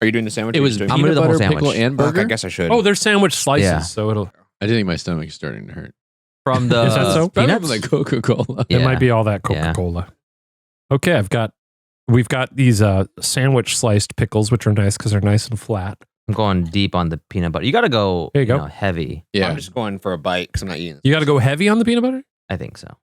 Are you doing the sandwich? It or are you was just doing I'm gonna peanut do the whole butter, pickle, sandwich. and Fuck, burger. I guess I should. Oh, they're sandwich slices, Yeah. so it'll. I think my stomach's starting to hurt. From the Is that so? Better peanuts? than the Coca-Cola. Yeah. It might be all that Yeah. Coca-Cola. Okay, we've got these sandwich sliced pickles, which are nice because they're nice and flat. I'm going deep on the peanut butter. You got to go, There you go. know, heavy. Yeah. I'm just going for a bite because I'm not eating. You got to go heavy on the peanut butter? I think so.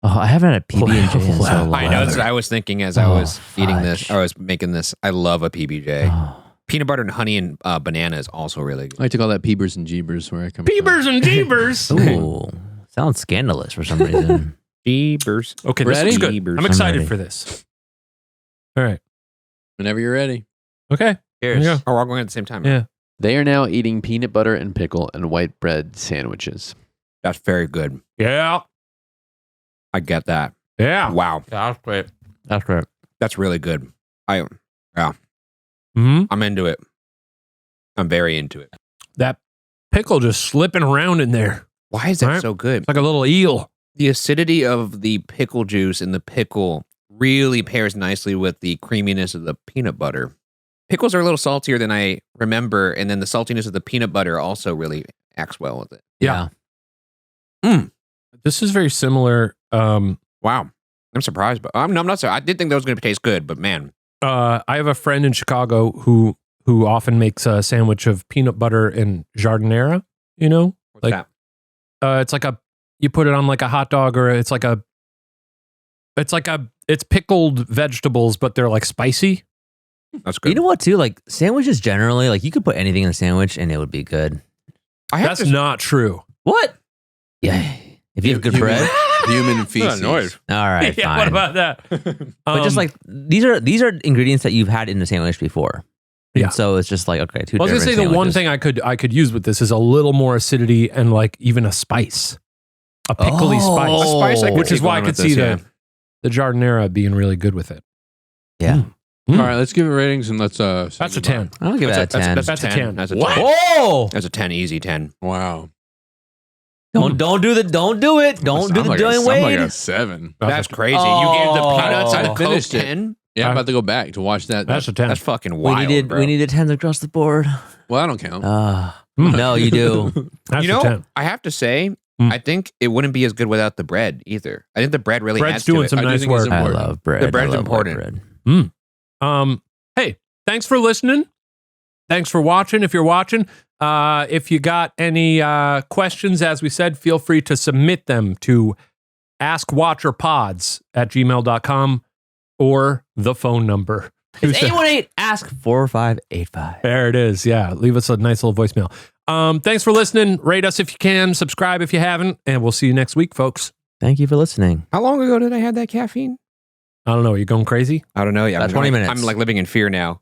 Oh, I haven't had a PB&J in so Wow. long. I know. That's what I was thinking as I Oh, was eating this. fudge. Or I was making this. I love a PBJ. Oh. Peanut butter and honey and banana is also really good. I like to call that Peebers and Jeebers where I come Peebers from. and Jeebers. Ooh, sounds scandalous for some reason. Jeebers. Okay, Ready? this is good. Jeebers. I'm excited ready. for this. All right. Whenever you're ready. Okay. There you Cheers. go. Oh, we're all going at the same time. Yeah. They are now eating peanut butter and pickle and white bread sandwiches. That's very good. Yeah. I get that. Yeah. Wow. That's great. That's great. That's really good. Hmm. I'm into it. I'm very into it. That pickle just slipping around in there Why is that Right. so good? like a little eel. The acidity of the pickle juice in the pickle really pairs nicely with the creaminess of the peanut butter. Pickles are a little saltier than I remember, and then the saltiness of the peanut butter also really acts well with it. Yeah. This is very similar. Wow. I'm surprised, but I'm not sorry. I did think that was going to taste good, but man, I have a friend in Chicago who often makes a sandwich of peanut butter and jardinera. You know, what's like that? it's like you put it on like a hot dog, or it's like a It's pickled vegetables, but they're like spicy. That's good. You know what, too? Like sandwiches generally, like you could put anything in a sandwich and it would be good. That's not true. What? Yeah. If you have good bread. Human feces. All right, Yeah, fine. what about that? But just like these are ingredients that you've had in the sandwich before. Yeah. And so it's just like, okay, two I was gonna different say the one sandwiches. thing I could use with this is a little more acidity and like even a spice, a pickly spice, A spice I could which is see why I going could with see this, the jardinera being really good with it. Yeah. All right, let's give it ratings and let's say That's a goodbye. 10. I'll give it a 10. That's a 10. That's a What? 10. Whoa! That's a 10, easy 10. Wow. Don't do it. Don't do I'm the like Dwayne I'm Wade. like a 7. That's crazy. Oh. You gave the peanuts and I the finished Coke it. 10? Yeah, I'm about to go back to watch that. That's a 10. That's fucking we wild, bro. needed 10s across the board. Well, I don't count. No, you do. That's You know, a 10. I have to say, Mm. I think it wouldn't be as good without the bread either. I think the bread really Bread's adds to doing it. some I do nice think it's work. I important. love bread. The bread's I love white important. bread. Hey, thanks for listening. Thanks for watching. If you're watching, if you got any questions, as we said, feel free to submit them to AskWatcherPods@gmail.com or the phone number. It's 818-ASK-4585. There it is. Yeah. Leave us a nice little voicemail. Thanks for listening. Rate us if you can. Subscribe if you haven't. And we'll see you next week, folks. Thank you for listening. How long ago did I have that caffeine? I don't know. Are you going crazy? I don't know. Yeah, About 20 minutes. I'm like living in fear now.